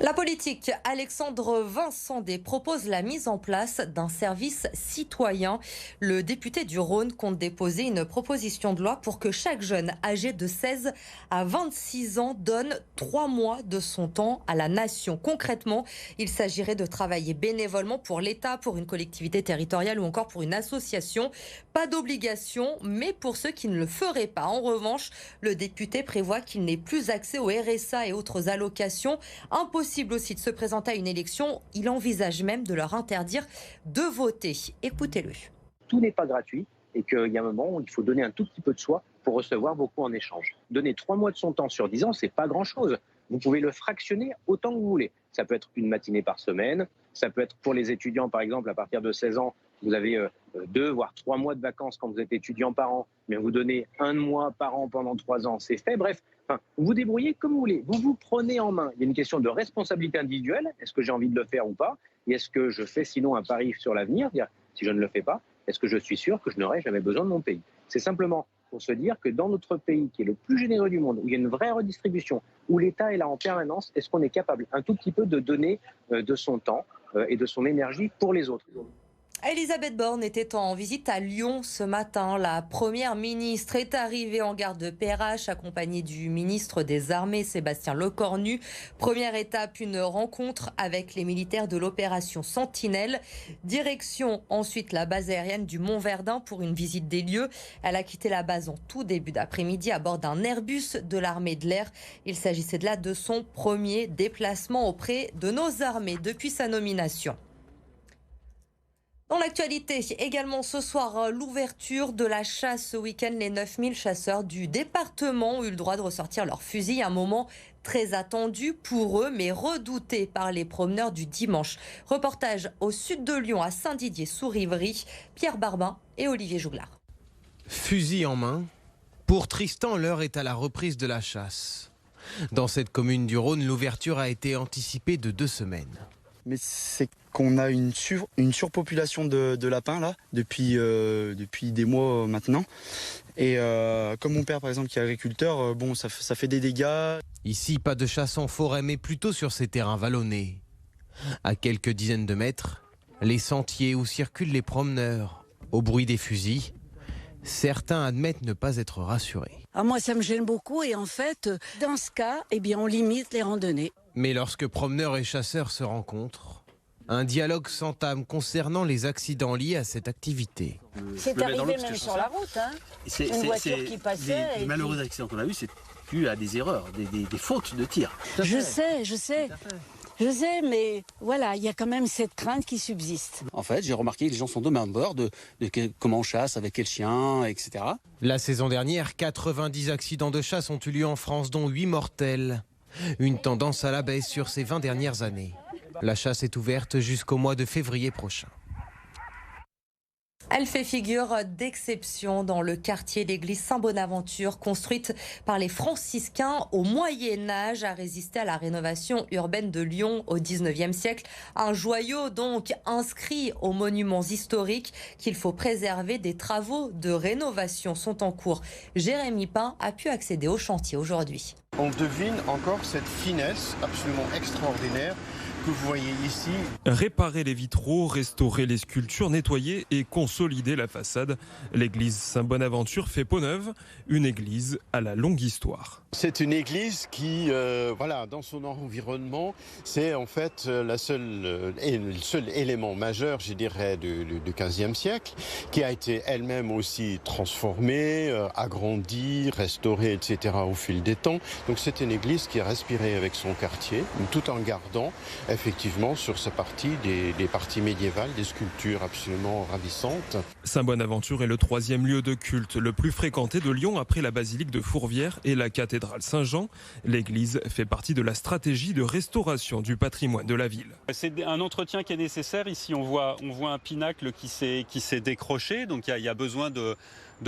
La politique, Alexandre Vincendé propose la mise en place d'un service citoyen. Le député du Rhône compte déposer une proposition de loi pour que chaque jeune âgé de 16 à 26 ans donne 3 mois de son temps à la nation. Concrètement, il s'agirait de travailler bénévolement pour l'État, pour une collectivité territoriale ou encore pour une association. Pas d'obligation, mais pour ceux qui ne le feraient pas. En revanche, le député prévoit qu'il n'ait plus accès au RSA et autres allocations. Impossible aussi de se présenter à une élection. Il envisage même de leur interdire de voter. Écoutez-le. Tout n'est pas gratuit et qu'il y a un moment où il faut donner un tout petit peu de soi pour recevoir beaucoup en échange. Donner 3 mois de son temps sur 10 ans, c'est pas grand-chose. Vous pouvez le fractionner autant que vous voulez. Ça peut être une matinée par semaine, ça peut être pour les étudiants par exemple à partir de 16 ans, vous avez 2 voire 3 mois de vacances quand vous êtes étudiant par an, mais vous donnez 1 mois par an pendant 3 ans, c'est fait. Bref, vous vous débrouillez comme vous voulez. Vous vous prenez en main. Il y a une question de responsabilité individuelle. Est-ce que j'ai envie de le faire ou pas? Et est-ce que je fais sinon un pari sur l'avenir? Si je ne le fais pas, est-ce que je suis sûr que je n'aurai jamais besoin de mon pays? C'est simplement pour se dire que dans notre pays, qui est le plus généreux du monde, où il y a une vraie redistribution, où l'État est là en permanence, est-ce qu'on est capable un tout petit peu de donner de son temps et de son énergie pour les autres? Elisabeth Borne était en visite à Lyon ce matin. La première ministre est arrivée en gare de Perrache, accompagnée du ministre des Armées, Sébastien Lecornu. Première étape, une rencontre avec les militaires de l'opération Sentinelle. Direction ensuite la base aérienne du Mont-Verdun pour une visite des lieux. Elle a quitté la base en tout début d'après-midi à bord d'un Airbus de l'armée de l'air. Il s'agissait de là de son premier déplacement auprès de nos armées depuis sa nomination. Dans l'actualité, également ce soir, l'ouverture de la chasse ce week-end. Les 9000 chasseurs du département ont eu le droit de ressortir leurs fusils. Un moment très attendu pour eux, mais redouté par les promeneurs du dimanche. Reportage au sud de Lyon, à Saint-Didier-sous-Rivry. Pierre Barbin et Olivier Jouglard. Fusil en main, pour Tristan, l'heure est à la reprise de la chasse. Dans cette commune du Rhône, l'ouverture a été anticipée de 2 semaines. Mais c'est qu'on a une surpopulation de lapins là depuis des mois maintenant. Et comme mon père par exemple qui est agriculteur, ça fait des dégâts. Ici, pas de chasse en forêt, mais plutôt sur ces terrains vallonnés. À quelques dizaines de mètres, les sentiers où circulent les promeneurs, au bruit des fusils. Certains admettent ne pas être rassurés. Moi, ça me gêne beaucoup et en fait, dans ce cas, on limite les randonnées. Mais lorsque promeneurs et chasseurs se rencontrent, un dialogue s'entame concernant les accidents liés à cette activité. C'est arrivé même sur la route, hein. Une voiture qui passait. Les malheureux accidents qu'on a eus, c'est dû à des erreurs, des fautes de tir. Je sais, mais voilà, il y a quand même cette crainte qui subsiste. En fait, j'ai remarqué que les gens sont de main bord de comment on chasse, avec quel chien, etc. La saison dernière, 90 accidents de chasse ont eu lieu en France, dont 8 mortels. Une tendance à la baisse sur ces 20 dernières années. La chasse est ouverte jusqu'au mois de février prochain. Elle fait figure d'exception dans le quartier. L'église Saint-Bonaventure, construite par les franciscains au Moyen-Âge, a résisté à la rénovation urbaine de Lyon au 19e siècle. Un joyau donc inscrit aux monuments historiques qu'il faut préserver. Des travaux de rénovation sont en cours. Jérémy Pain a pu accéder au chantier aujourd'hui. On devine encore cette finesse absolument extraordinaire que vous voyez ici. Réparer les vitraux, restaurer les sculptures, nettoyer et consolider la façade. L'église Saint-Bonaventure fait peau neuve, une église à la longue histoire. C'est une église qui, dans son environnement, c'est en fait le seul élément majeur, je dirais, du XVe siècle, qui a été elle-même aussi transformée, agrandie, restaurée, etc. au fil des temps. Donc c'est une église qui a respiré avec son quartier, tout en gardant effectivement sur sa partie des parties médiévales, des sculptures absolument ravissantes. Saint-Bonaventure est le 3e lieu de culte le plus fréquenté de Lyon après la basilique de Fourvière et la cathédrale Saint-Jean. L'église fait partie de la stratégie de restauration du patrimoine de la ville. C'est un entretien qui est nécessaire. Ici, on voit un pinacle qui s'est décroché. Donc il y a besoin de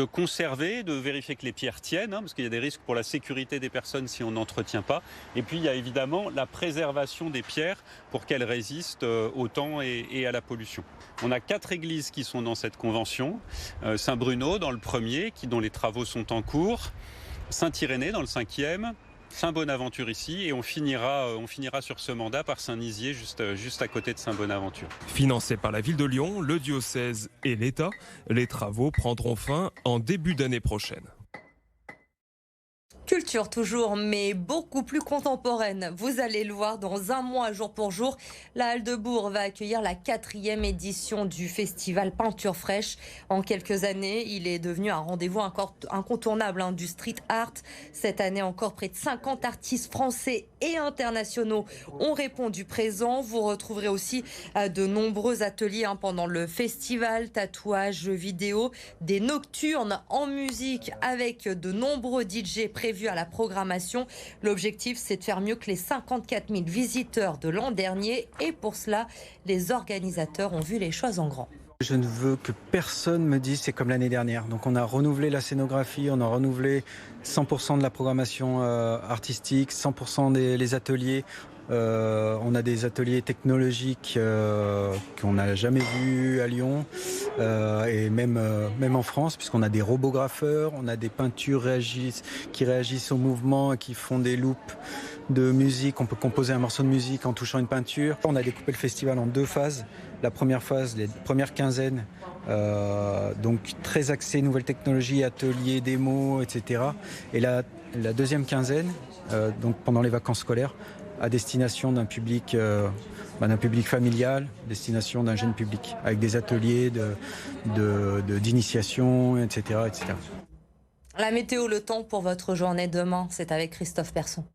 conserver, de vérifier que les pierres tiennent, parce qu'il y a des risques pour la sécurité des personnes si on n'entretient pas. Et puis il y a évidemment la préservation des pierres pour qu'elles résistent au temps et à la pollution. On a 4 églises qui sont dans cette convention. Saint-Bruno dans le premier, dont les travaux sont en cours. Saint-Irénée dans le 5e. Saint-Bonaventure ici et on finira sur ce mandat par Saint-Nizier, juste à côté de Saint-Bonaventure. Financé par la ville de Lyon, le diocèse et l'État, les travaux prendront fin en début d'année prochaine. Culture toujours, mais beaucoup plus contemporaine. Vous allez le voir dans un mois, jour pour jour. La Halle de Bourg va accueillir la 4e édition du festival Peinture Fraîche. En quelques années, il est devenu un rendez-vous incontournable du street art. Cette année encore, près de 50 artistes français et internationaux ont répondu présent. Vous retrouverez aussi de nombreux ateliers pendant le festival, tatouages, jeux vidéo, des nocturnes en musique avec de nombreux DJ prévus à la programmation. L'objectif, c'est de faire mieux que les 54 000 visiteurs de l'an dernier. Et pour cela, les organisateurs ont vu les choses en grand. Je ne veux que personne me dise c'est comme l'année dernière. Donc on a renouvelé la scénographie, on a renouvelé 100% de la programmation artistique, 100% des ateliers. On a des ateliers technologiques qu'on n'a jamais vus à Lyon et même en France, puisqu'on a des robographeurs, on a des peintures qui réagissent au mouvement et qui font des loops de musique. On peut composer un morceau de musique en touchant une peinture. On a découpé le festival en 2 phases. La première phase, les premières quinzaines, donc très axée nouvelles technologies, ateliers, démos, etc. Et la deuxième quinzaine, donc pendant les vacances scolaires, à destination d'un public familial, destination d'un jeune public, avec des ateliers d'initiation, etc., etc. La météo, le temps pour votre journée demain, c'est avec Christophe Persson.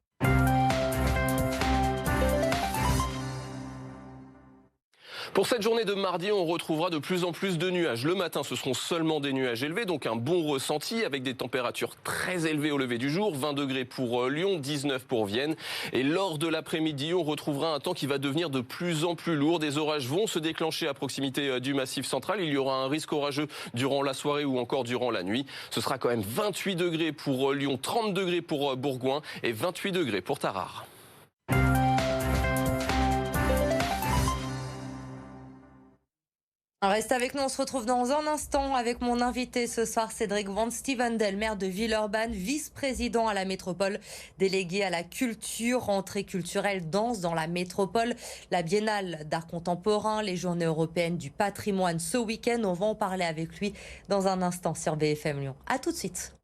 Pour cette journée de mardi, on retrouvera de plus en plus de nuages. Le matin, ce seront seulement des nuages élevés, donc un bon ressenti avec des températures très élevées au lever du jour. 20 degrés pour Lyon, 19 pour Vienne. Et lors de l'après-midi, on retrouvera un temps qui va devenir de plus en plus lourd. Des orages vont se déclencher à proximité du Massif central. Il y aura un risque orageux durant la soirée ou encore durant la nuit. Ce sera quand même 28 degrés pour Lyon, 30 degrés pour Bourgoin et 28 degrés pour Tarare. Reste avec nous, on se retrouve dans un instant avec mon invité ce soir, Cédric Van Stevendel, maire de Villeurbanne, vice-président à la métropole, délégué à la culture, rentrée culturelle, danse dans la métropole, la biennale d'art contemporain, les journées européennes du patrimoine ce week-end. On va en parler avec lui dans un instant sur BFM Lyon. À tout de suite.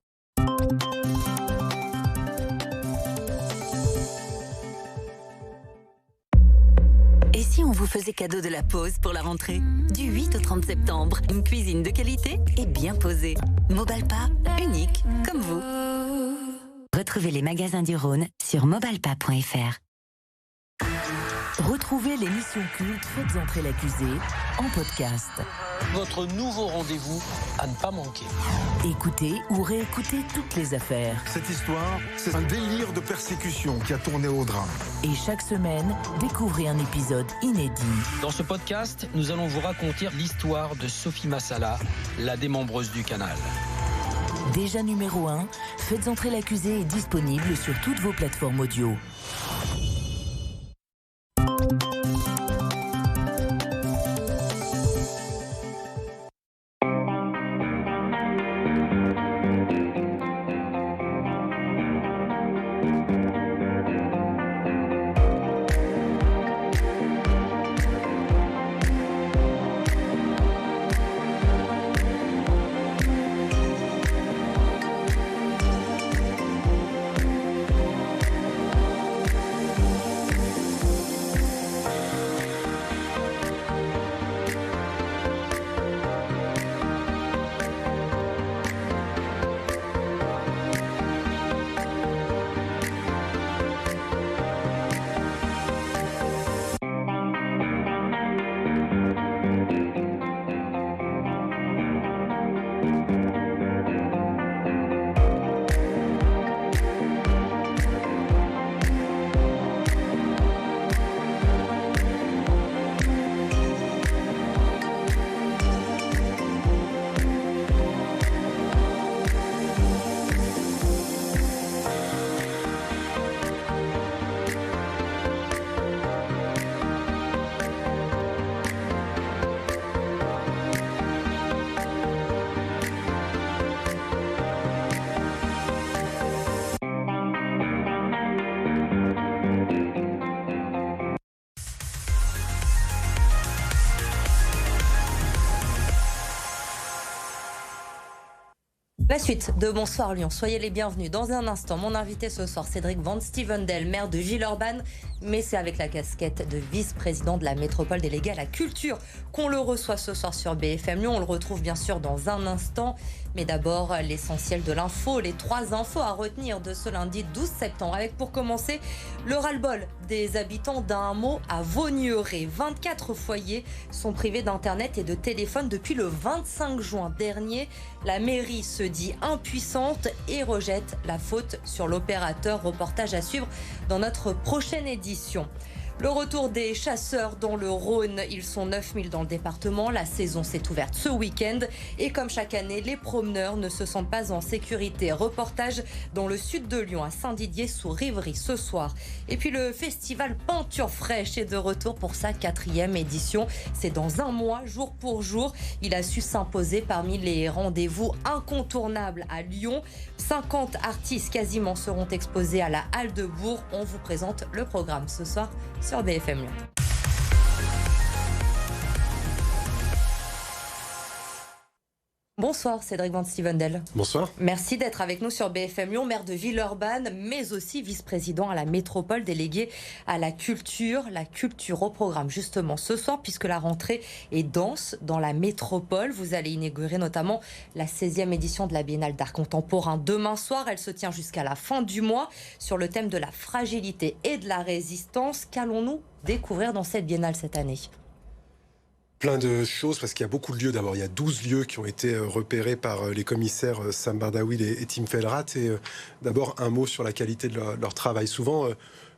Et si on vous faisait cadeau de la pause pour la rentrée? Du 8 au 30 septembre, une cuisine de qualité et bien posée. Mobalpa, unique comme vous. Retrouvez les magasins du Rhône sur mobalpa.fr. Retrouvez l'émission culte Faites entrer l'accusé en podcast. Votre nouveau rendez-vous à ne pas manquer. Écoutez ou réécoutez toutes les affaires. Cette histoire, c'est un délire de persécution qui a tourné au drame. Et chaque semaine, découvrez un épisode inédit. Dans ce podcast, nous allons vous raconter l'histoire de Sophie Massala, la démembreuse du canal. Déjà numéro 1, Faites entrer l'accusé est disponible sur toutes vos plateformes audio. La suite de Bonsoir Lyon, soyez les bienvenus. Dans un instant, mon invité ce soir, Cédric Van Stevendel, maire de Villeurbanne, mais c'est avec la casquette de vice-président de la métropole déléguée à la culture qu'on le reçoit ce soir sur BFM Lyon. On le retrouve bien sûr dans un instant, mais d'abord l'essentiel de l'info, les 3 infos à retenir de ce lundi 12 septembre. Avec pour commencer le ras-le-bol des habitants d'un hameau à Vaugneray. 24 foyers sont privés d'internet et de téléphone depuis le 25 juin dernier. La mairie se dit impuissante et rejette la faute sur l'opérateur. Reportage à suivre dans notre prochaine édition. Le retour des chasseurs dans le Rhône, ils sont 9000 dans le département. La saison s'est ouverte ce week-end et comme chaque année, les promeneurs ne se sentent pas en sécurité. Reportage dans le sud de Lyon, à Saint-Didier sous Rivry ce soir. Et puis le festival Peinture Fraîche est de retour pour sa 4e édition. C'est dans un mois, jour pour jour. Il a su s'imposer parmi les rendez-vous incontournables à Lyon. 50 artistes quasiment seront exposés à la Halle de Bourg. On vous présente le programme ce soir sur BFM Lyon. Bonsoir Cédric Van Stevendel. Bonsoir. Merci d'être avec nous sur BFM Lyon, maire de Villeurbanne, mais aussi vice-président à la métropole délégué à la culture au programme justement ce soir, puisque la rentrée est dense dans la métropole. Vous allez inaugurer notamment la 16e édition de la Biennale d'art contemporain demain soir. Elle se tient jusqu'à la fin du mois sur le thème de la fragilité et de la résistance. Qu'allons-nous découvrir dans cette Biennale cette année ? Plein de choses, parce qu'il y a beaucoup de lieux. D'abord, il y a 12 lieux qui ont été repérés par les commissaires Sam Bardawil et Tim Fellrath. Et d'abord, un mot sur la qualité de leur travail. Souvent,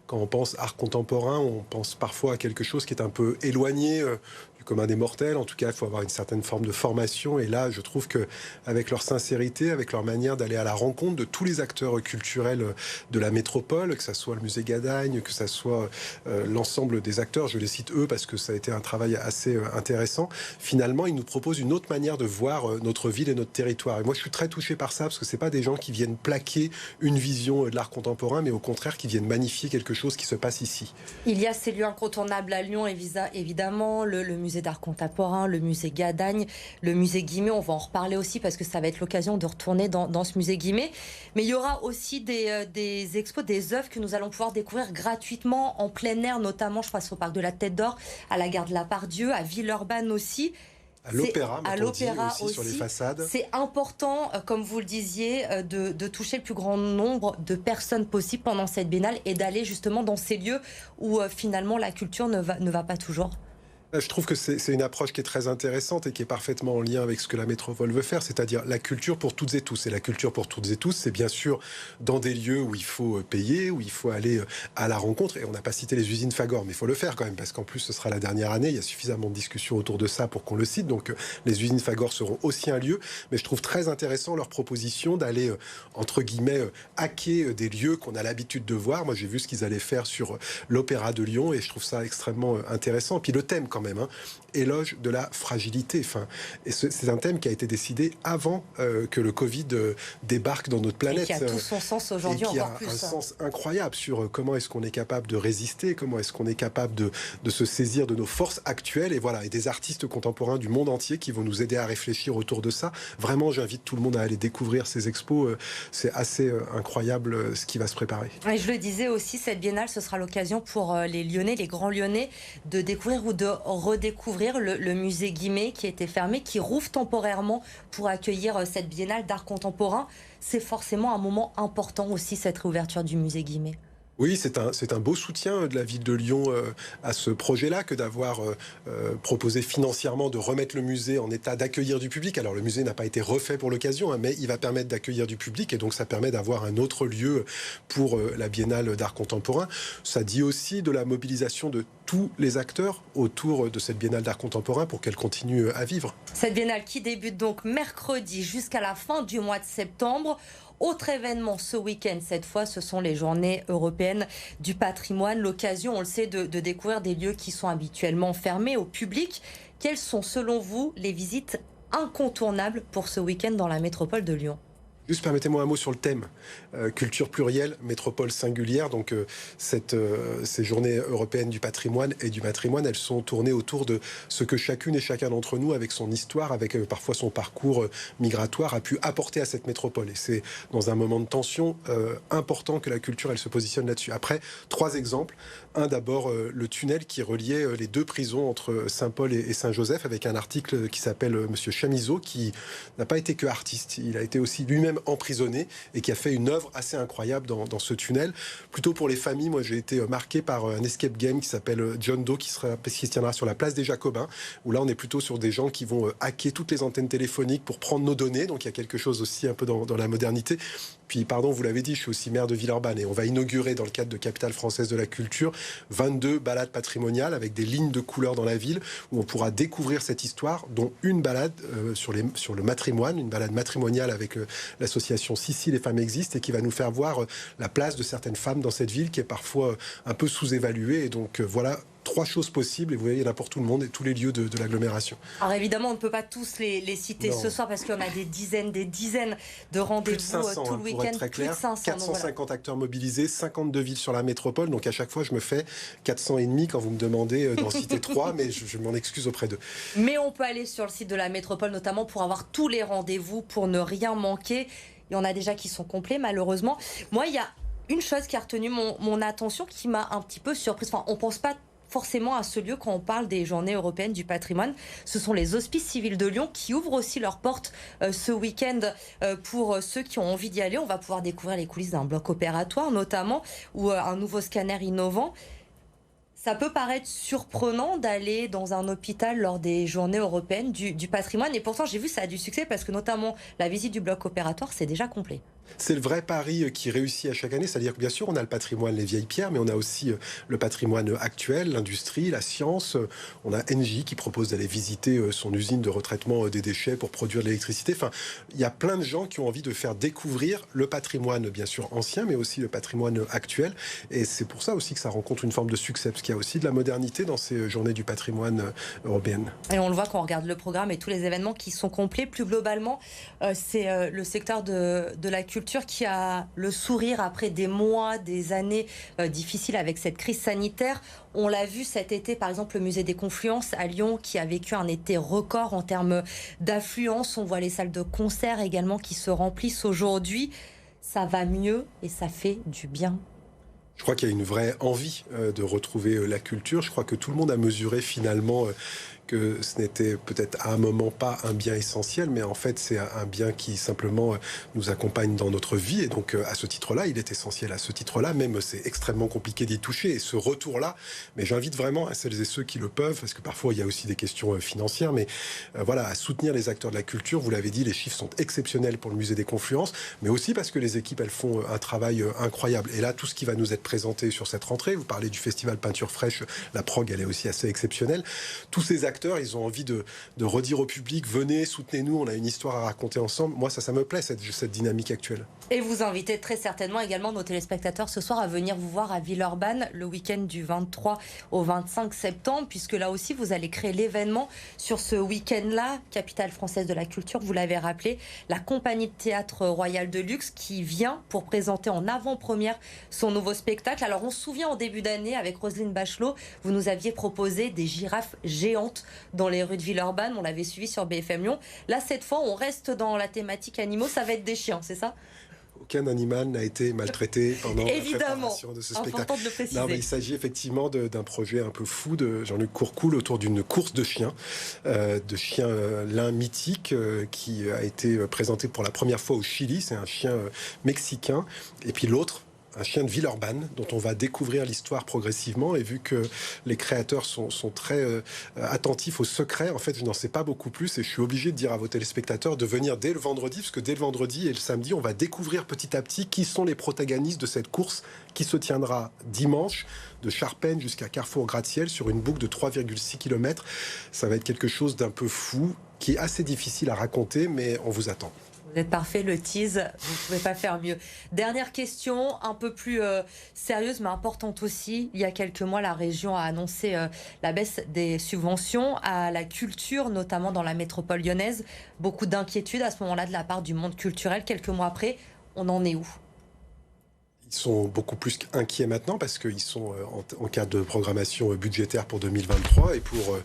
quand on pense art contemporain, on pense parfois à quelque chose qui est un peu éloigné du commun des mortels. En tout cas, il faut avoir une certaine forme de formation. Et là, je trouve qu'avec leur sincérité, avec leur manière d'aller à la rencontre de tous les acteurs culturels de la métropole, que ce soit le musée Gadagne, que ce soit l'ensemble des acteurs, je les cite eux parce que ça a été un travail assez intéressant, finalement, ils nous proposent une autre manière de voir notre ville et notre territoire. Et moi, je suis très touché par ça, parce que c'est pas des gens qui viennent plaquer une vision de l'art contemporain, mais au contraire, qui viennent magnifier quelque chose qui se passe ici. Il y a ces lieux incontournables à Lyon, évidemment, le musée d'art contemporain, le musée Gadagne, le musée Guimet. On va en reparler aussi parce que ça va être l'occasion de retourner dans ce musée Guimet. Mais il y aura aussi des expos, des œuvres que nous allons pouvoir découvrir gratuitement en plein air, notamment, je pense au parc de la Tête d'Or, à la gare de la Part-Dieu, à Villeurbanne aussi. À l'opéra aussi, sur les façades. C'est important, comme vous le disiez, de toucher le plus grand nombre de personnes possible pendant cette biennale et d'aller justement dans ces lieux où finalement la culture ne va pas toujours. Je trouve que c'est une approche qui est très intéressante et qui est parfaitement en lien avec ce que la métropole veut faire, c'est-à-dire la culture pour toutes et tous. Et la culture pour toutes et tous, c'est bien sûr dans des lieux où il faut payer, où il faut aller à la rencontre. Et on n'a pas cité les usines Fagor, mais il faut le faire quand même, parce qu'en plus, ce sera la dernière année. Il y a suffisamment de discussions autour de ça pour qu'on le cite. Donc les usines Fagor seront aussi un lieu. Mais je trouve très intéressant leur proposition d'aller, entre guillemets, hacker des lieux qu'on a l'habitude de voir. Moi, j'ai vu ce qu'ils allaient faire sur l'Opéra de Lyon et je trouve ça extrêmement intéressant. Puis le thème, quand même, éloge de la fragilité. Enfin, et c'est un thème qui a été décidé avant que le Covid débarque dans notre planète. Et qui a tout son sens aujourd'hui, encore plus. Et qui a un sens incroyable sur comment est-ce qu'on est capable de résister, comment est-ce qu'on est capable de se saisir de nos forces actuelles. Et voilà, et des artistes contemporains du monde entier qui vont nous aider à réfléchir autour de ça. Vraiment, j'invite tout le monde à aller découvrir ces expos. C'est assez incroyable ce qui va se préparer. Et je le disais aussi, cette biennale, ce sera l'occasion pour les Lyonnais, les grands Lyonnais, de découvrir ou de redécouvrir le musée Guimet qui était fermé, qui rouvre temporairement pour accueillir cette biennale d'art contemporain. C'est forcément un moment important aussi, cette réouverture du musée Guimet. Oui, c'est un beau soutien de la ville de Lyon à ce projet-là que d'avoir proposé financièrement de remettre le musée en état d'accueillir du public. Alors le musée n'a pas été refait pour l'occasion, mais il va permettre d'accueillir du public et donc ça permet d'avoir un autre lieu pour la Biennale d'art contemporain. Ça dit aussi de la mobilisation de tous les acteurs autour de cette Biennale d'art contemporain pour qu'elle continue à vivre. Cette Biennale qui débute donc mercredi jusqu'à la fin du mois de septembre. Autre événement ce week-end, cette fois, ce sont les journées européennes du patrimoine. L'occasion, on le sait, de découvrir des lieux qui sont habituellement fermés au public. Quelles sont, selon vous, les visites incontournables pour ce week-end dans la métropole de Lyon ? Juste permettez-moi un mot sur le thème. Culture plurielle, métropole singulière. Donc ces journées européennes du patrimoine et du matrimoine, elles sont tournées autour de ce que chacune et chacun d'entre nous, avec son histoire, avec parfois son parcours migratoire, a pu apporter à cette métropole. Et c'est dans un moment de tension important que la culture, elle se positionne là-dessus. Après, 3 exemples. Un, d'abord, le tunnel qui reliait les 2 prisons entre Saint-Paul et Saint-Joseph, avec un article qui s'appelle Monsieur Chamizo, qui n'a pas été que artiste. Il a été aussi lui-même emprisonné et qui a fait une œuvre assez incroyable dans ce tunnel. Plutôt pour les familles, moi j'ai été marqué par un escape game qui s'appelle John Doe, qui se tiendra sur la place des Jacobins, où là on est plutôt sur des gens qui vont hacker toutes les antennes téléphoniques pour prendre nos données. Donc il y a quelque chose aussi un peu dans la modernité. Puis, pardon, vous l'avez dit, je suis aussi maire de Villeurbanne et on va inaugurer dans le cadre de Capitale Française de la Culture 22 balades patrimoniales avec des lignes de couleurs dans la ville où on pourra découvrir cette histoire, dont une balade sur le matrimoine, une balade matrimoniale avec l'association Si les femmes existent et qui va nous faire voir la place de certaines femmes dans cette ville qui est parfois un peu sous-évaluée. Et donc voilà 3 choses possibles, et vous voyez, il y en a pour tout le monde et tous les lieux de l'agglomération. Alors évidemment, on ne peut pas tous les citer ce soir parce qu'il y en a des dizaines de rendez-vous tout le week-end. Plus de 500, 450 acteurs mobilisés, 52 villes sur la métropole. Donc à chaque fois, je me fais 400 et demi quand vous me demandez d'en citer 3, mais je m'en excuse auprès d'eux. Mais on peut aller sur le site de la métropole, notamment pour avoir tous les rendez-vous, pour ne rien manquer. Il y en a déjà qui sont complets, malheureusement. Moi, il y a une chose qui a retenu mon attention, qui m'a un petit peu surprise. Enfin, on ne pense pas forcément à ce lieu quand on parle des journées européennes du patrimoine. Ce sont les hospices civils de Lyon qui ouvrent aussi leurs portes ce week-end pour ceux qui ont envie d'y aller. On va pouvoir découvrir les coulisses d'un bloc opératoire notamment, ou un nouveau scanner innovant. Ça peut paraître surprenant d'aller dans un hôpital lors des journées européennes du patrimoine, et pourtant j'ai vu ça a du succès parce que notamment la visite du bloc opératoire, c'est déjà complet. C'est le vrai pari qui réussit à chaque année, c'est-à-dire que bien sûr on a le patrimoine, les vieilles pierres, mais on a aussi le patrimoine actuel, l'industrie, la science. On a Engie qui propose d'aller visiter son usine de retraitement des déchets pour produire de l'électricité. Enfin, il y a plein de gens qui ont envie de faire découvrir le patrimoine bien sûr ancien, mais aussi le patrimoine actuel. Et c'est pour ça aussi que ça rencontre une forme de succès, parce qu'il y a aussi de la modernité dans ces journées du patrimoine européennes. Et on le voit quand on regarde le programme et tous les événements qui sont complets. Plus globalement, c'est le secteur de la culture qui a le sourire après des mois, des années difficiles avec cette crise sanitaire. On l'a vu cet été, par exemple, le musée des Confluences à Lyon qui a vécu un été record en termes d'affluence. On voit les salles de concert également qui se remplissent aujourd'hui. Ça va mieux et ça fait du bien. Je crois qu'il y a une vraie envie de retrouver la culture. Je crois que tout le monde a mesuré finalement que ce n'était peut-être à un moment pas un bien essentiel, mais en fait c'est un bien qui simplement nous accompagne dans notre vie. Et donc à ce titre-là, il est essentiel. À ce titre-là, même c'est extrêmement compliqué d'y toucher. Et ce retour-là, mais j'invite vraiment à celles et ceux qui le peuvent, parce que parfois il y a aussi des questions financières, mais voilà, à soutenir les acteurs de la culture. Vous l'avez dit, les chiffres sont exceptionnels pour le musée des Confluences, mais aussi parce que les équipes, elles font un travail incroyable. Et là, tout ce qui va nous être présenté sur cette rentrée, vous parlez du festival Peinture Fraîche, la prog, elle est aussi assez exceptionnelle. Tous ces acteurs, ils ont envie de redire au public, venez, soutenez-nous, on a une histoire à raconter ensemble. Moi, ça me plaît, cette dynamique actuelle. Et vous invitez très certainement également nos téléspectateurs ce soir à venir vous voir à Villeurbanne le week-end du 23 au 25 septembre, puisque là aussi, vous allez créer l'événement sur ce week-end-là, Capitale Française de la Culture, vous l'avez rappelé, la compagnie de théâtre Royal de Luxe qui vient pour présenter en avant-première son nouveau spectacle. Alors, on se souvient en début d'année, avec Roselyne Bachelot, vous nous aviez proposé des girafes géantes dans les rues de Villeurbanne. On l'avait suivi sur BFM Lyon. Là, cette fois, on reste dans la thématique animaux. Ça va être des chiens, c'est ça ? Aucun animal n'a été maltraité pendant la préparation de ce spectacle. De le préciser. Non, mais il s'agit effectivement d'un projet un peu fou de Jean-Luc Courcoul autour d'une course de chiens l'un mythique qui a été présenté pour la première fois au Chili. C'est un chien mexicain. Et puis l'autre, un chien de Villeurbanne dont on va découvrir l'histoire progressivement. Et vu que les créateurs sont très attentifs aux secrets, en fait je n'en sais pas beaucoup plus et je suis obligé de dire à vos téléspectateurs de venir dès le vendredi, parce que dès le vendredi et le samedi on va découvrir petit à petit qui sont les protagonistes de cette course qui se tiendra dimanche de Charpennes jusqu'à Carrefour-Gratte-Ciel sur une boucle de 3,6 km. Ça va être quelque chose d'un peu fou qui est assez difficile à raconter, mais on vous attend. Vous êtes parfait, le tease, vous ne pouvez pas faire mieux. Dernière question, un peu plus sérieuse mais importante aussi. Il y a quelques mois, la région a annoncé la baisse des subventions à la culture, notamment dans la métropole lyonnaise. Beaucoup d'inquiétudes à ce moment-là de la part du monde culturel. Quelques mois après, on en est où ? Ils sont beaucoup plus inquiets maintenant parce qu'ils sont en cas de programmation budgétaire pour 2023 et pour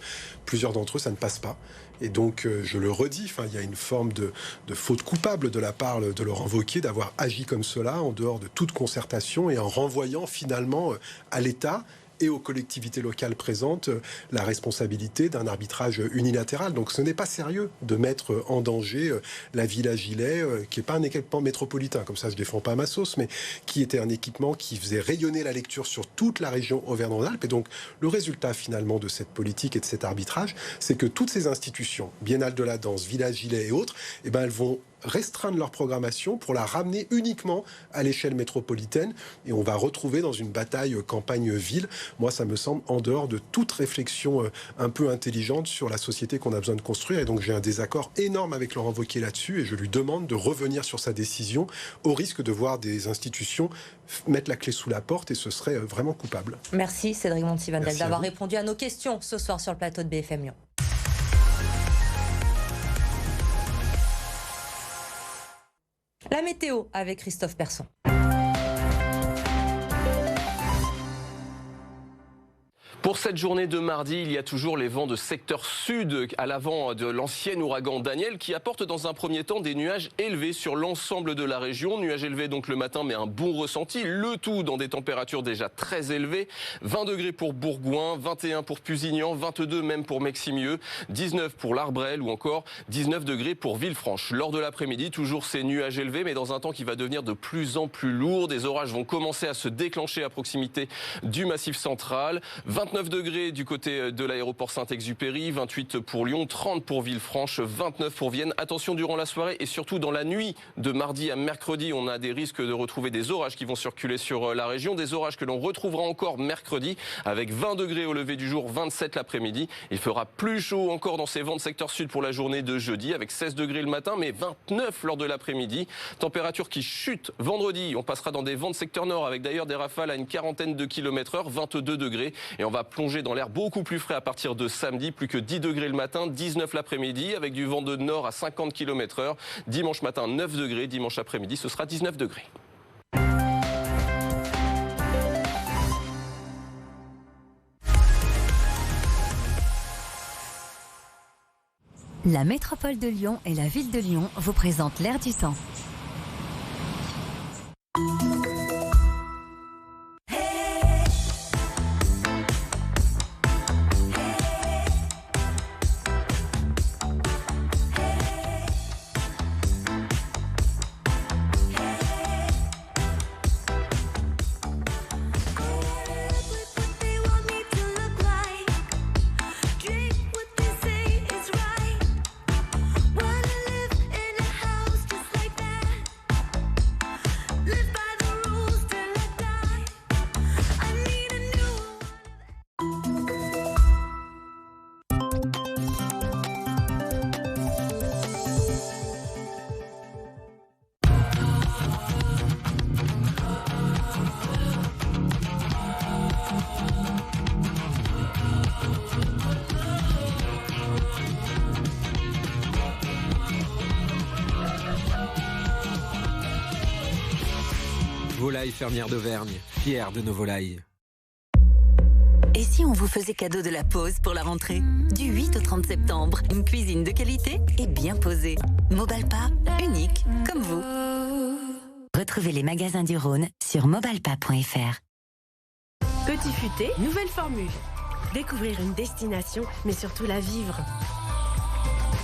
plusieurs d'entre eux, ça ne passe pas. Et donc, je le redis, il y a une forme de faute coupable de la part de Laurent Wauquiez d'avoir agi comme cela en dehors de toute concertation et en renvoyant finalement à l'État et aux collectivités locales présentes la responsabilité d'un arbitrage unilatéral. Donc ce n'est pas sérieux de mettre en danger la Villa Gilet, qui n'est pas un équipement métropolitain, comme ça je ne défends pas ma sauce, mais qui était un équipement qui faisait rayonner la lecture sur toute la région Auvergne-Rhône-Alpes. Et donc le résultat finalement de cette politique et de cet arbitrage, c'est que toutes ces institutions, Biennale de la Danse, Villa Gilet et autres, elles vont restreindre leur programmation pour la ramener uniquement à l'échelle métropolitaine et on va retrouver dans une bataille campagne-ville. Moi, ça me semble en dehors de toute réflexion un peu intelligente sur la société qu'on a besoin de construire et donc j'ai un désaccord énorme avec Laurent Wauquiez là-dessus et je lui demande de revenir sur sa décision au risque de voir des institutions mettre la clé sous la porte et ce serait vraiment coupable. Merci Cédric Montivandel d'avoir répondu à nos questions ce soir sur le plateau de BFM Lyon. La météo avec Christophe Persson. Pour cette journée de mardi, il y a toujours les vents de secteur sud à l'avant de l'ancien ouragan Daniel qui apporte dans un premier temps des nuages élevés sur l'ensemble de la région. Nuages élevés donc le matin mais un bon ressenti, le tout dans des températures déjà très élevées. 20 degrés pour Bourgoin, 21 pour Pusignan, 22 même pour Meximieux, 19 pour l'Arbrel ou encore 19 degrés pour Villefranche. Lors de l'après-midi, toujours ces nuages élevés mais dans un temps qui va devenir de plus en plus lourd. Des orages vont commencer à se déclencher à proximité du Massif central. 29 degrés du côté de l'aéroport Saint-Exupéry, 28 pour Lyon, 30 pour Villefranche, 29 pour Vienne. Attention durant la soirée et surtout dans la nuit de mardi à mercredi, on a des risques de retrouver des orages qui vont circuler sur la région. Des orages que l'on retrouvera encore mercredi avec 20 degrés au lever du jour, 27 l'après-midi. Il fera plus chaud encore dans ces vents de secteur sud pour la journée de jeudi avec 16 degrés le matin mais 29 lors de l'après-midi. Température qui chute vendredi. On passera dans des vents de secteur nord avec d'ailleurs des rafales à une quarantaine de km/h, 22 degrés. Et on va plonger dans l'air beaucoup plus frais à partir de samedi, plus que 10 degrés le matin, 19 l'après-midi, avec du vent de nord à 50 km/h. Dimanche matin, 9 degrés, dimanche après-midi, ce sera 19 degrés. La métropole de Lyon et la ville de Lyon vous présentent l'air du temps. Volailles fermières d'Auvergne, fiers de nos volailles. Et si on vous faisait cadeau de la pause pour la rentrée ? Du 8 au 30 septembre, une cuisine de qualité et bien posée. Mobalpa, unique comme vous. Retrouvez les magasins du Rhône sur mobalpa.fr. Petit Futé, nouvelle formule. Découvrir une destination, mais surtout la vivre.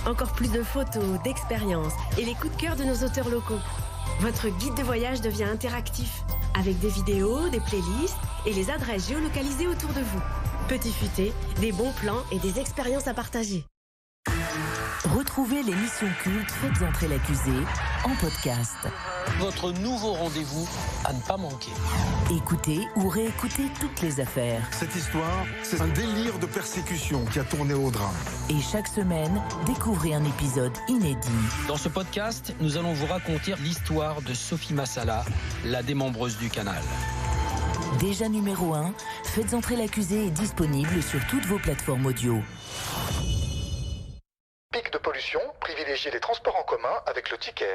Encore plus de photos, d'expériences et les coups de cœur de nos auteurs locaux. Votre guide de voyage devient interactif, avec des vidéos, des playlists et les adresses géolocalisées autour de vous. Petit Futé, des bons plans et des expériences à partager. Retrouvez l'émission culte Faites entrer l'accusé en podcast. Votre nouveau rendez-vous à ne pas manquer. Écoutez ou réécoutez toutes les affaires. Cette histoire, c'est un délire de persécution qui a tourné au drame. Et chaque semaine, découvrez un épisode inédit. Dans ce podcast, nous allons vous raconter l'histoire de Sophie Massala, la démembreuse du canal. Déjà numéro 1, Faites entrer l'accusé est disponible sur toutes vos plateformes audio. Pic de pollution, privilégiez les transports en commun avec le ticket.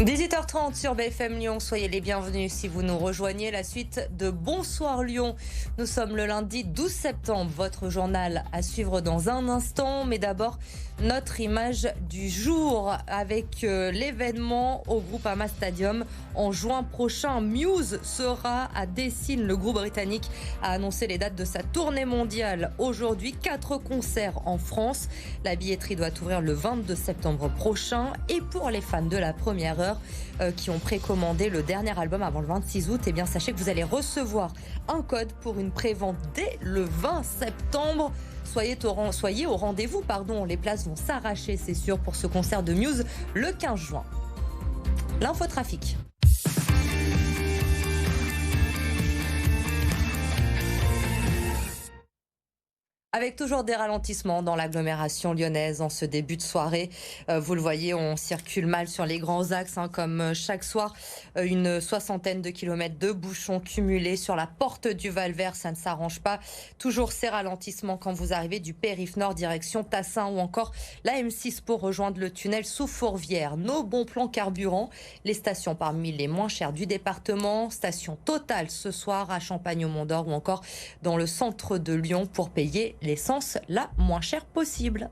– 18h30 sur BFM Lyon, soyez les bienvenus si vous nous rejoignez. La suite de Bonsoir Lyon. Nous sommes le lundi 12 septembre, votre journal à suivre dans un instant. Mais d'abord, notre image du jour avec l'événement au Groupama Stadium en juin prochain. Muse sera à Dessines. Le groupe britannique a annoncé les dates de sa tournée mondiale. Aujourd'hui, 4 concerts en France. La billetterie doit ouvrir le 22 septembre prochain. Et pour les fans de la première heure qui ont précommandé le dernier album avant le 26 août, eh bien sachez que vous allez recevoir un code pour une prévente dès le 20 septembre. Soyez au rendez-vous, les places vont s'arracher, c'est sûr, pour ce concert de Muse le 15 juin. L'infotrafic. Avec toujours des ralentissements dans l'agglomération lyonnaise en ce début de soirée. Vous le voyez, on circule mal sur les grands axes, comme chaque soir. Une soixantaine de kilomètres de bouchons cumulés sur la porte du Val-Vert, ça ne s'arrange pas. Toujours ces ralentissements quand vous arrivez du périph' nord direction Tassin ou encore la M6 pour rejoindre le tunnel sous Fourvière. Nos bons plans carburant, les stations parmi les moins chères du département. Station Total ce soir à Champagne-au-Mont-d'Or ou encore dans le centre de Lyon pour payer l'essence la moins chère possible.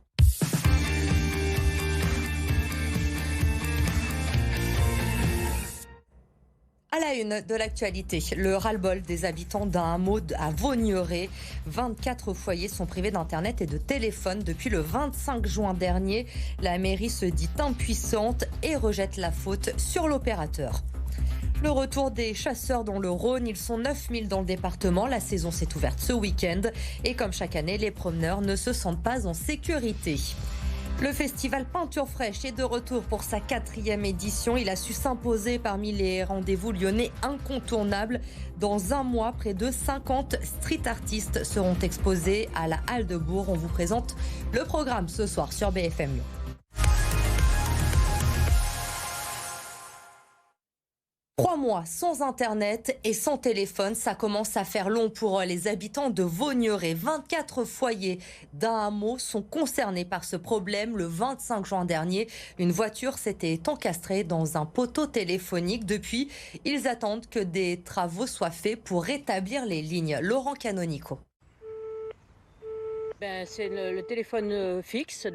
À la une de l'actualité, le ras-le-bol des habitants d'un hameau à Vaugneray. 24 foyers sont privés d'internet et de téléphone depuis le 25 juin dernier. La mairie se dit impuissante et rejette la faute sur l'opérateur. Le retour des chasseurs dans le Rhône, ils sont 9000 dans le département. La saison s'est ouverte ce week-end et comme chaque année, les promeneurs ne se sentent pas en sécurité. Le festival Peinture Fraîche est de retour pour sa 4e édition. Il a su s'imposer parmi les rendez-vous lyonnais incontournables. Dans un mois, près de 50 street artistes seront exposés à la Halle de Bourg. On vous présente le programme ce soir sur BFM Lyon. Trois mois sans internet et sans téléphone, ça commence à faire long pour les habitants de Vaugneray. 24 foyers d'un hameau sont concernés par ce problème. Le 25 juin dernier, une voiture s'était encastrée dans un poteau téléphonique. Depuis, ils attendent que des travaux soient faits pour rétablir les lignes. Laurent Canonico. C'est le téléphone fixe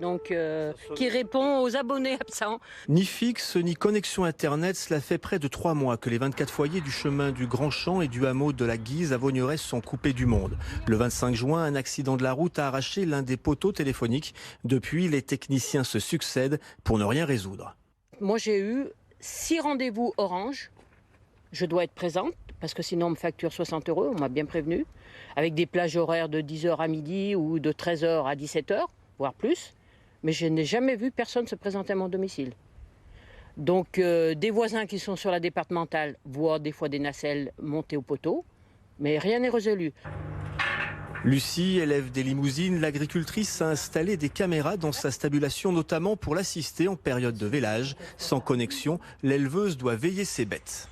qui répond aux abonnés absents. Ni fixe, ni connexion Internet, cela fait près de 3 mois que les 24 foyers du chemin du Grand Champ et du hameau de la Guise à Vaugneray sont coupés du monde. Le 25 juin, un accident de la route a arraché l'un des poteaux téléphoniques. Depuis, les techniciens se succèdent pour ne rien résoudre. Moi, j'ai eu 6 rendez-vous Orange. Je dois être présente parce que sinon on me facture 60 €, on m'a bien prévenu. Avec des plages horaires de 10h à midi ou de 13h à 17h, voire plus. Mais je n'ai jamais vu personne se présenter à mon domicile. Donc des voisins qui sont sur la départementale voient des fois des nacelles monter au poteau, mais rien n'est résolu. Lucie, élève des limousines, l'agricultrice a installé des caméras dans sa stabulation, notamment pour l'assister en période de vélage. Sans connexion, l'éleveuse doit veiller ses bêtes.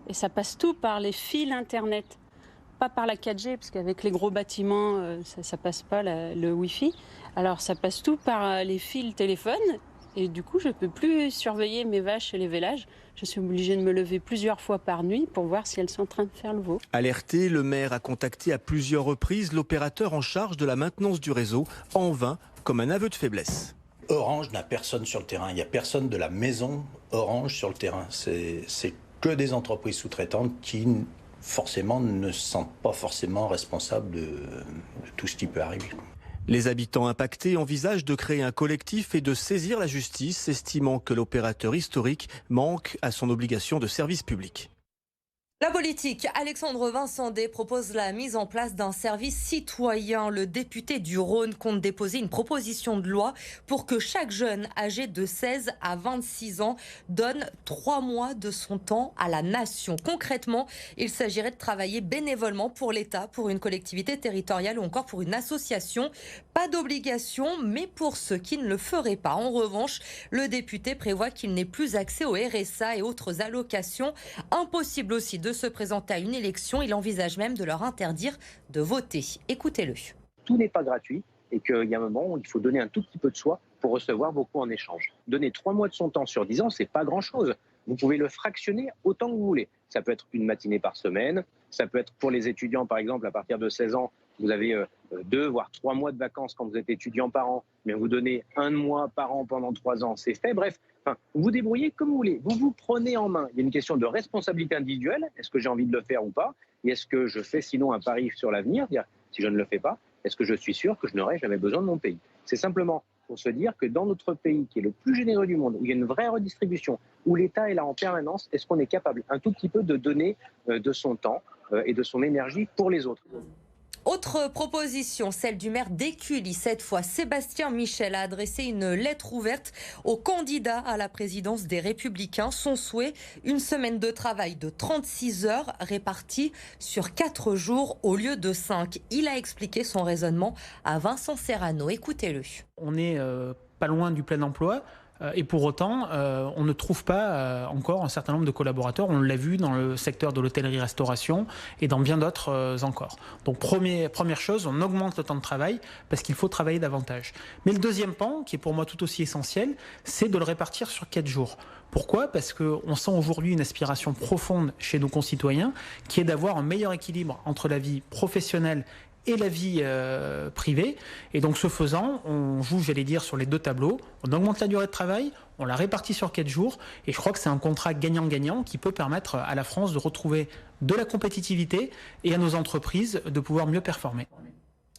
Et ça passe tout par les fils Internet. Pas par la 4G, parce qu'avec les gros bâtiments, ça passe pas le Wi-Fi. Alors ça passe tout par les fils téléphone. Et du coup, je ne peux plus surveiller mes vaches et les vélages. Je suis obligée de me lever plusieurs fois par nuit pour voir si elles sont en train de faire le veau. Alerté, le maire a contacté à plusieurs reprises l'opérateur en charge de la maintenance du réseau, en vain, comme un aveu de faiblesse. Orange n'a personne sur le terrain. Il n'y a personne de la maison Orange sur le terrain. C'est que des entreprises sous-traitantes qui forcément ne se sentent pas forcément responsables de tout ce qui peut arriver. Les habitants impactés envisagent de créer un collectif et de saisir la justice, estimant que l'opérateur historique manque à son obligation de service public. La politique, Alexandre Vincendé propose la mise en place d'un service citoyen. Le député du Rhône compte déposer une proposition de loi pour que chaque jeune âgé de 16 à 26 ans donne 3 mois de son temps à la nation. Concrètement, il s'agirait de travailler bénévolement pour l'État, pour une collectivité territoriale ou encore pour une association. Pas d'obligation, mais pour ceux qui ne le feraient pas. En revanche, le député prévoit qu'il n'ait plus accès au RSA et autres allocations. Impossible aussi de se présenter à une élection. Il envisage même de leur interdire de voter. Écoutez-le. Tout n'est pas gratuit et qu'il y a un moment où il faut donner un tout petit peu de soi pour recevoir beaucoup en échange. Donner 3 mois de son temps sur 10 ans, c'est pas grand-chose. Vous pouvez le fractionner autant que vous voulez. Ça peut être une matinée par semaine, ça peut être pour les étudiants par exemple à partir de 16 ans, vous avez 2 voire 3 mois de vacances quand vous êtes étudiant par an, mais vous donnez 1 mois par an pendant 3 ans, c'est fait. Bref, vous vous débrouillez comme vous voulez. Vous vous prenez en main. Il y a une question de responsabilité individuelle. Est-ce que j'ai envie de le faire ou pas? Et est-ce que je fais sinon un pari sur l'avenir? Dire, si je ne le fais pas, est-ce que je suis sûr que je n'aurai jamais besoin de mon pays? C'est simplement pour se dire que dans notre pays, qui est le plus généreux du monde, où il y a une vraie redistribution, où l'État est là en permanence, est-ce qu'on est capable un tout petit peu de donner de son temps et de son énergie pour les autres? Autre proposition, celle du maire d'Écully. Cette fois, Sébastien Michel a adressé une lettre ouverte au candidat à la présidence des Républicains. Son souhait, une semaine de travail de 36 heures répartie sur 4 jours au lieu de 5. Il a expliqué son raisonnement à Vincent Serrano. Écoutez-le. On n'est pas loin du plein emploi. Et pour autant, on ne trouve pas encore un certain nombre de collaborateurs. On l'a vu dans le secteur de l'hôtellerie-restauration et dans bien d'autres encore. Donc première chose, on augmente le temps de travail parce qu'il faut travailler davantage. Mais le deuxième pan, qui est pour moi tout aussi essentiel, c'est de le répartir sur 4 jours. Pourquoi ? Parce qu'on sent aujourd'hui une aspiration profonde chez nos concitoyens qui est d'avoir un meilleur équilibre entre la vie professionnelle et la vie privée. Et donc, ce faisant, on joue, j'allais dire, sur les 2 tableaux. On augmente la durée de travail, on la répartit sur 4 jours. Et je crois que c'est un contrat gagnant-gagnant qui peut permettre à la France de retrouver de la compétitivité et à nos entreprises de pouvoir mieux performer.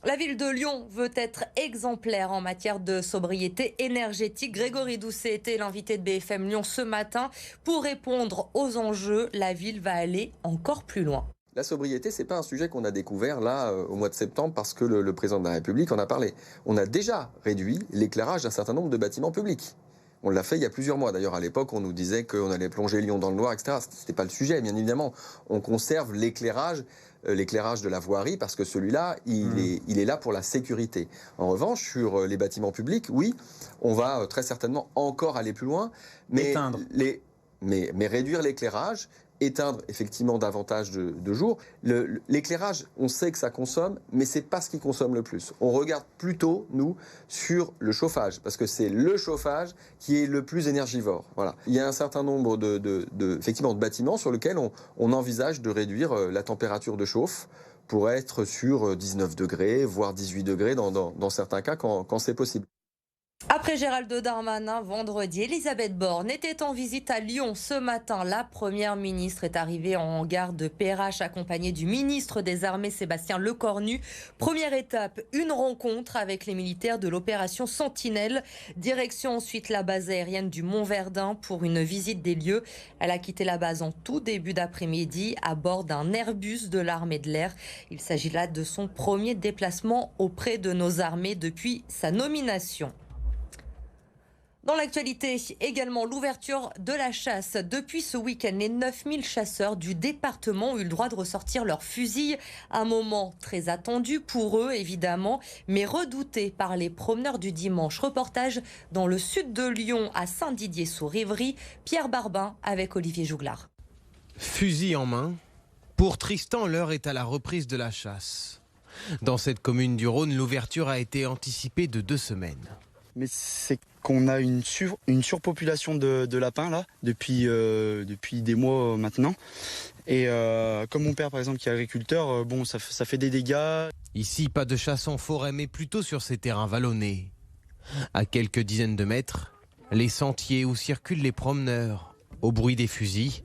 La ville de Lyon veut être exemplaire en matière de sobriété énergétique. Grégory Doucet était l'invité de BFM Lyon ce matin. Pour répondre aux enjeux, la ville va aller encore plus loin. La sobriété, c'est pas un sujet qu'on a découvert là au mois de septembre parce que le président de la République en a parlé. On a déjà réduit l'éclairage d'un certain nombre de bâtiments publics. On l'a fait il y a plusieurs mois. D'ailleurs, à l'époque, on nous disait qu'on allait plonger Lyon dans le noir, etc. C'était pas le sujet, bien évidemment. On conserve l'éclairage de la voirie parce que celui-là, il est là pour la sécurité. En revanche, sur les bâtiments publics, oui, on va très certainement encore aller plus loin, mais réduire l'éclairage, éteindre effectivement davantage de jours. L'éclairage, on sait que ça consomme, mais c'est pas ce qui consomme le plus. On regarde plutôt, nous, sur le chauffage, parce que c'est le chauffage qui est le plus énergivore. Voilà. Il y a un certain nombre effectivement, de bâtiments sur lesquels on envisage de réduire la température de chauffe pour être sur 19 degrés, voire 18 degrés dans certains cas quand c'est possible. Après Gérald Darmanin, vendredi, Elisabeth Borne était en visite à Lyon ce matin. La première ministre est arrivée en gare de Perrache accompagnée du ministre des Armées Sébastien Lecornu. Première étape, une rencontre avec les militaires de l'opération Sentinelle. Direction ensuite la base aérienne du Mont-Verdun pour une visite des lieux. Elle a quitté la base en tout début d'après-midi à bord d'un Airbus de l'armée de l'air. Il s'agit là de son premier déplacement auprès de nos armées depuis sa nomination. Dans l'actualité, également l'ouverture de la chasse. Depuis ce week-end, les 9000 chasseurs du département ont eu le droit de ressortir leurs fusils. Un moment très attendu pour eux, évidemment, mais redouté par les promeneurs du dimanche. Reportage dans le sud de Lyon, à Saint-Didier-sous-Rivry. Pierre Barbin avec Olivier Jouglard. Fusil en main, pour Tristan, l'heure est à la reprise de la chasse. Dans cette commune du Rhône, l'ouverture a été anticipée de 2 semaines. Mais c'est qu'on a une surpopulation de lapins là depuis des mois maintenant. Et comme mon père par exemple qui est agriculteur, ça fait des dégâts. Ici, pas de chasse en forêt, mais plutôt sur ces terrains vallonnés. À quelques dizaines de mètres, les sentiers où circulent les promeneurs, au bruit des fusils.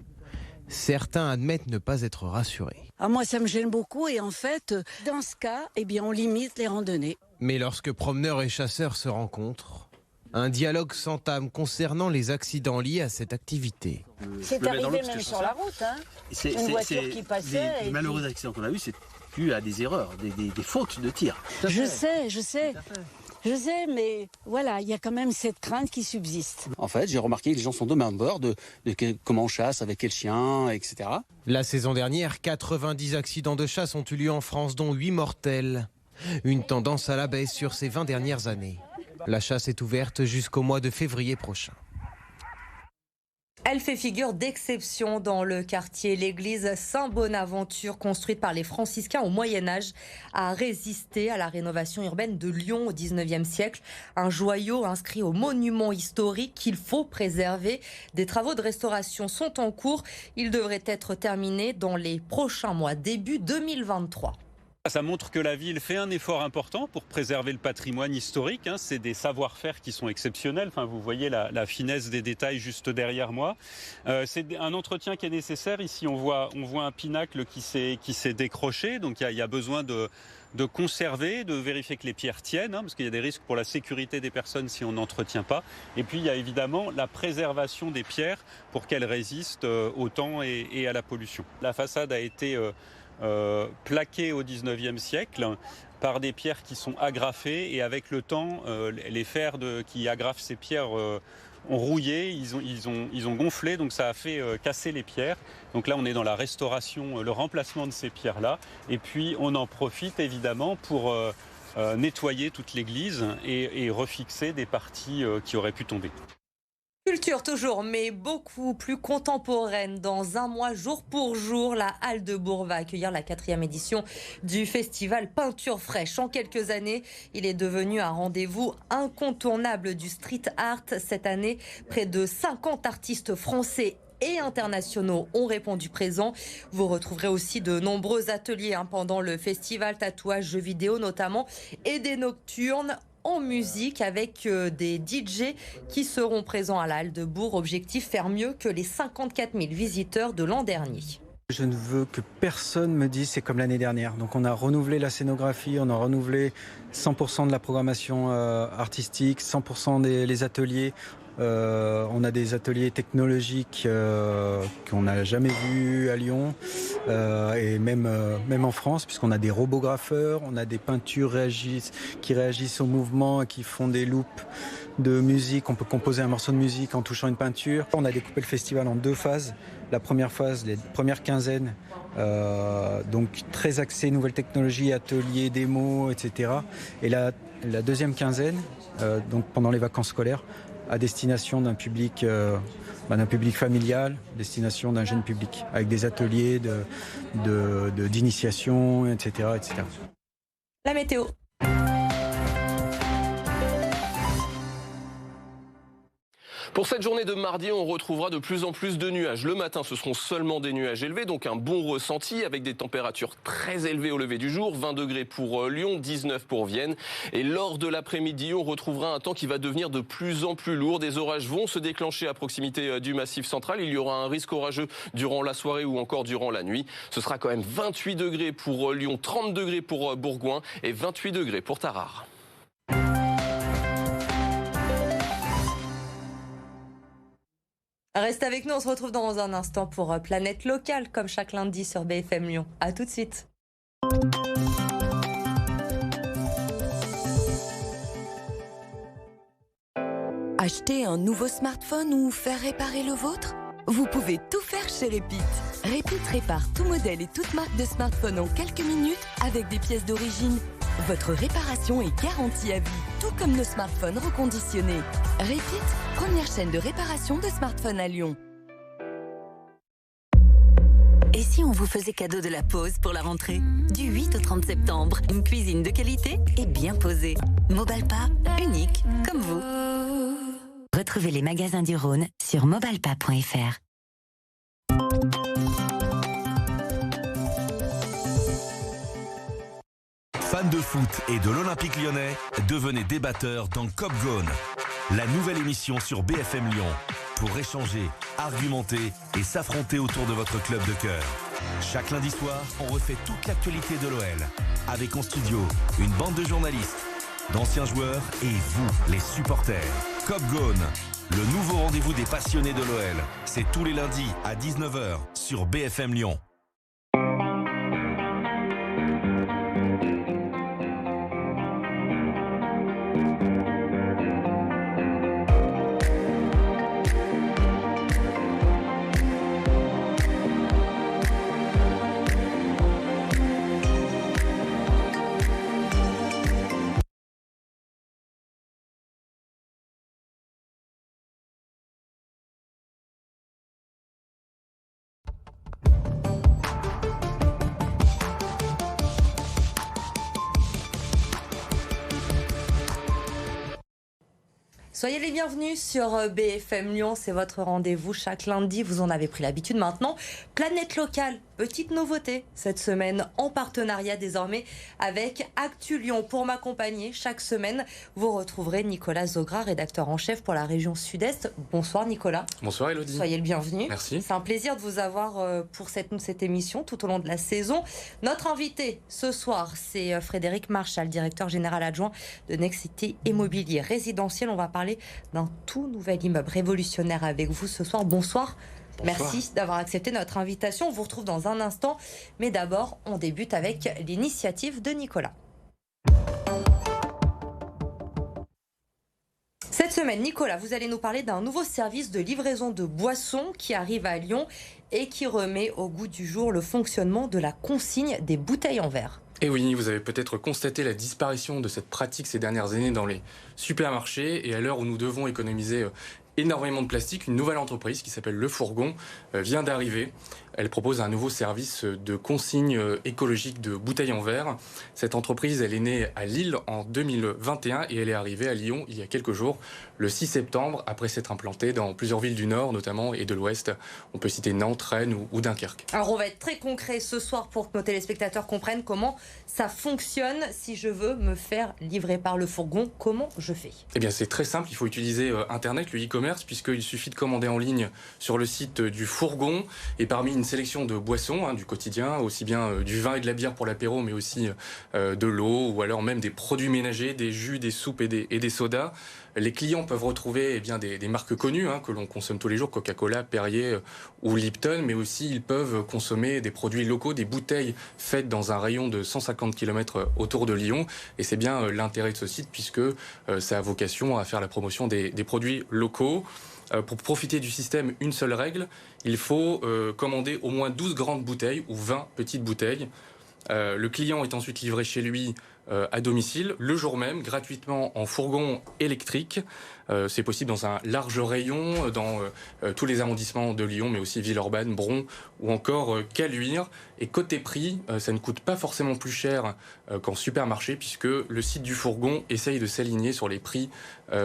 Certains admettent ne pas être rassurés. Moi, ça me gêne beaucoup et en fait, dans ce cas, on limite les randonnées. Mais lorsque promeneurs et chasseurs se rencontrent, un dialogue s'entame concernant les accidents liés à cette activité. C'est arrivé même sur la route, hein. Une voiture qui passait. Les malheureux accidents qu'on a eus, c'est dû à des erreurs, des fautes de tir. Je sais, mais voilà, il y a quand même cette crainte qui subsiste. En fait, j'ai remarqué que les gens sont de main de bord, de comment on chasse, avec quel chien, etc. La saison dernière, 90 accidents de chasse ont eu lieu en France, dont 8 mortels. Une tendance à la baisse sur ces 20 dernières années. La chasse est ouverte jusqu'au mois de février prochain. Elle fait figure d'exception dans le quartier. L'église Saint-Bonaventure, construite par les franciscains au Moyen-Âge, a résisté à la rénovation urbaine de Lyon au 19e siècle. Un joyau inscrit au monument historique qu'il faut préserver. Des travaux de restauration sont en cours. Ils devraient être terminés dans les prochains mois, début 2023. Ça montre que la ville fait un effort important pour préserver le patrimoine historique. C'est des savoir-faire qui sont exceptionnels. Enfin, vous voyez la finesse des détails juste derrière moi. C'est un entretien qui est nécessaire. Ici, on voit un pinacle qui s'est décroché. Donc, il y a besoin de conserver, de vérifier que les pierres tiennent, parce qu'il y a des risques pour la sécurité des personnes si on n'entretient pas. Et puis, il y a évidemment la préservation des pierres pour qu'elles résistent au temps et à la pollution. La façade a été plaquées au 19e siècle par des pierres qui sont agrafées, et avec le temps, les fers qui agrafent ces pierres ont rouillé, ils ont gonflé, donc ça a fait casser les pierres. Donc là, on est dans la restauration, le remplacement de ces pierres-là, et puis on en profite évidemment pour nettoyer toute l'église et refixer des parties qui auraient pu tomber. Culture toujours, mais beaucoup plus contemporaine. Dans un mois, jour pour jour, la Halle de Bourg va accueillir la 4e édition du festival Peinture Fraîche. En quelques années, il est devenu un rendez-vous incontournable du street art. Cette année, près de 50 artistes français et internationaux ont répondu présent. Vous retrouverez aussi de nombreux ateliers pendant le festival, tatouages, jeux vidéo notamment, et des nocturnes en musique avec des DJ qui seront présents à la Halle de Bourg. Objectif, faire mieux que les 54 000 visiteurs de l'an dernier. Je ne veux que personne me dise c'est comme l'année dernière. Donc on a renouvelé la scénographie, on a renouvelé 100% de la programmation artistique, 100% des ateliers. On a des ateliers technologiques qu'on n'a jamais vus à Lyon et même en France, puisqu'on a des robographeurs, on a des peintures qui réagissent au mouvement, qui font des loops de musique. On peut composer un morceau de musique en touchant une peinture. On a découpé le festival en 2 phases. La première phase, les premières quinzaines, donc très axée nouvelles technologies, ateliers, démos, etc. Et la deuxième quinzaine, donc pendant les vacances scolaires, à destination d'un public familial, destination d'un jeune public, avec des ateliers d'initiation, etc., etc. La météo. Pour cette journée de mardi, on retrouvera de plus en plus de nuages. Le matin, ce seront seulement des nuages élevés, donc un bon ressenti avec des températures très élevées au lever du jour. 20 degrés pour Lyon, 19 pour Vienne. Et lors de l'après-midi, on retrouvera un temps qui va devenir de plus en plus lourd. Des orages vont se déclencher à proximité du Massif central. Il y aura un risque orageux durant la soirée ou encore durant la nuit. Ce sera quand même 28 degrés pour Lyon, 30 degrés pour Bourgoin et 28 degrés pour Tarare. Reste avec nous, on se retrouve dans un instant pour Planète Locale, comme chaque lundi sur BFM Lyon. A tout de suite. Acheter un nouveau smartphone ou faire réparer le vôtre ? Vous pouvez tout faire chez Repeat. Repeat répare tout modèle et toute marque de smartphone en quelques minutes avec des pièces d'origine. Votre réparation est garantie à vie, tout comme nos smartphones reconditionnés. Repeat, première chaîne de réparation de smartphones à Lyon. Et si on vous faisait cadeau de la pause pour la rentrée ? Du 8 au 30 septembre, une cuisine de qualité et bien posée. Mobalpa, unique comme vous. Retrouvez les magasins du Rhône sur mobalpa.fr. Fans de foot et de l'Olympique Lyonnais, devenez débatteurs dans Cop Gone, la nouvelle émission sur BFM Lyon, pour échanger, argumenter et s'affronter autour de votre club de cœur. Chaque lundi soir, on refait toute l'actualité de l'OL, avec en studio une bande de journalistes, d'anciens joueurs et vous, les supporters. Cop Gone, le nouveau rendez-vous des passionnés de l'OL. C'est tous les lundis à 19h sur BFM Lyon. Soyez les bienvenus sur BFM Lyon, c'est votre rendez-vous chaque lundi, vous en avez pris l'habitude maintenant. Planète locale, petite nouveauté cette semaine en partenariat désormais avec Actu Lyon. Pour m'accompagner chaque semaine, vous retrouverez Nicolas Zogra, rédacteur en chef pour la région Sud-Est. Bonsoir Nicolas. Bonsoir Elodie. Soyez le bienvenu. Merci. C'est un plaisir de vous avoir pour cette émission tout au long de la saison. Notre invité ce soir, c'est Frédéric Marchal, directeur général adjoint de Nexity Immobilier Résidentiel. On va parler d'un tout nouvel immeuble révolutionnaire avec vous ce soir. Bonsoir. Merci d'avoir accepté notre invitation. On vous retrouve dans un instant. Mais d'abord, on débute avec l'initiative de Nicolas. Cette semaine, Nicolas, vous allez nous parler d'un nouveau service de livraison de boissons qui arrive à Lyon et qui remet au goût du jour le fonctionnement de la consigne des bouteilles en verre. Et oui, vous avez peut-être constaté la disparition de cette pratique ces dernières années dans les supermarchés. Et à l'heure où nous devons économiser énormément de plastique, une nouvelle entreprise qui s'appelle Le Fourgon vient d'arriver. Elle propose un nouveau service de consigne écologique de bouteilles en verre. Cette entreprise, elle est née à Lille en 2021 et elle est arrivée à Lyon il y a quelques jours, le 6 septembre, après s'être implantée dans plusieurs villes du Nord notamment et de l'Ouest. On peut citer Nantes, Rennes ou Dunkerque. Alors on va être très concret ce soir pour que nos téléspectateurs comprennent comment ça fonctionne. Si je veux me faire livrer par Le Fourgon, comment je fais ? Eh bien c'est très simple, il faut utiliser Internet, le e-commerce, puisqu'il suffit de commander en ligne sur le site du Fourgon et parmi une sélection de boissons du quotidien, aussi bien du vin et de la bière pour l'apéro, mais aussi de l'eau ou alors même des produits ménagers, des jus, des soupes et des sodas. Les clients peuvent retrouver des marques connues que l'on consomme tous les jours, Coca-Cola, Perrier ou Lipton, mais aussi ils peuvent consommer des produits locaux, des bouteilles faites dans un rayon de 150 km autour de Lyon. Et c'est bien l'intérêt de ce site puisque ça a vocation à faire la promotion des produits locaux. Pour profiter du système, une seule règle, il faut commander au moins 12 grandes bouteilles ou 20 petites bouteilles. Le client est ensuite livré chez lui à domicile, le jour même, gratuitement en fourgon électrique. C'est possible dans un large rayon, dans tous les arrondissements de Lyon, mais aussi Villeurbanne, Bron ou encore Caluire. Et côté prix, ça ne coûte pas forcément plus cher qu'en supermarché, puisque le site du fourgon essaye de s'aligner sur les prix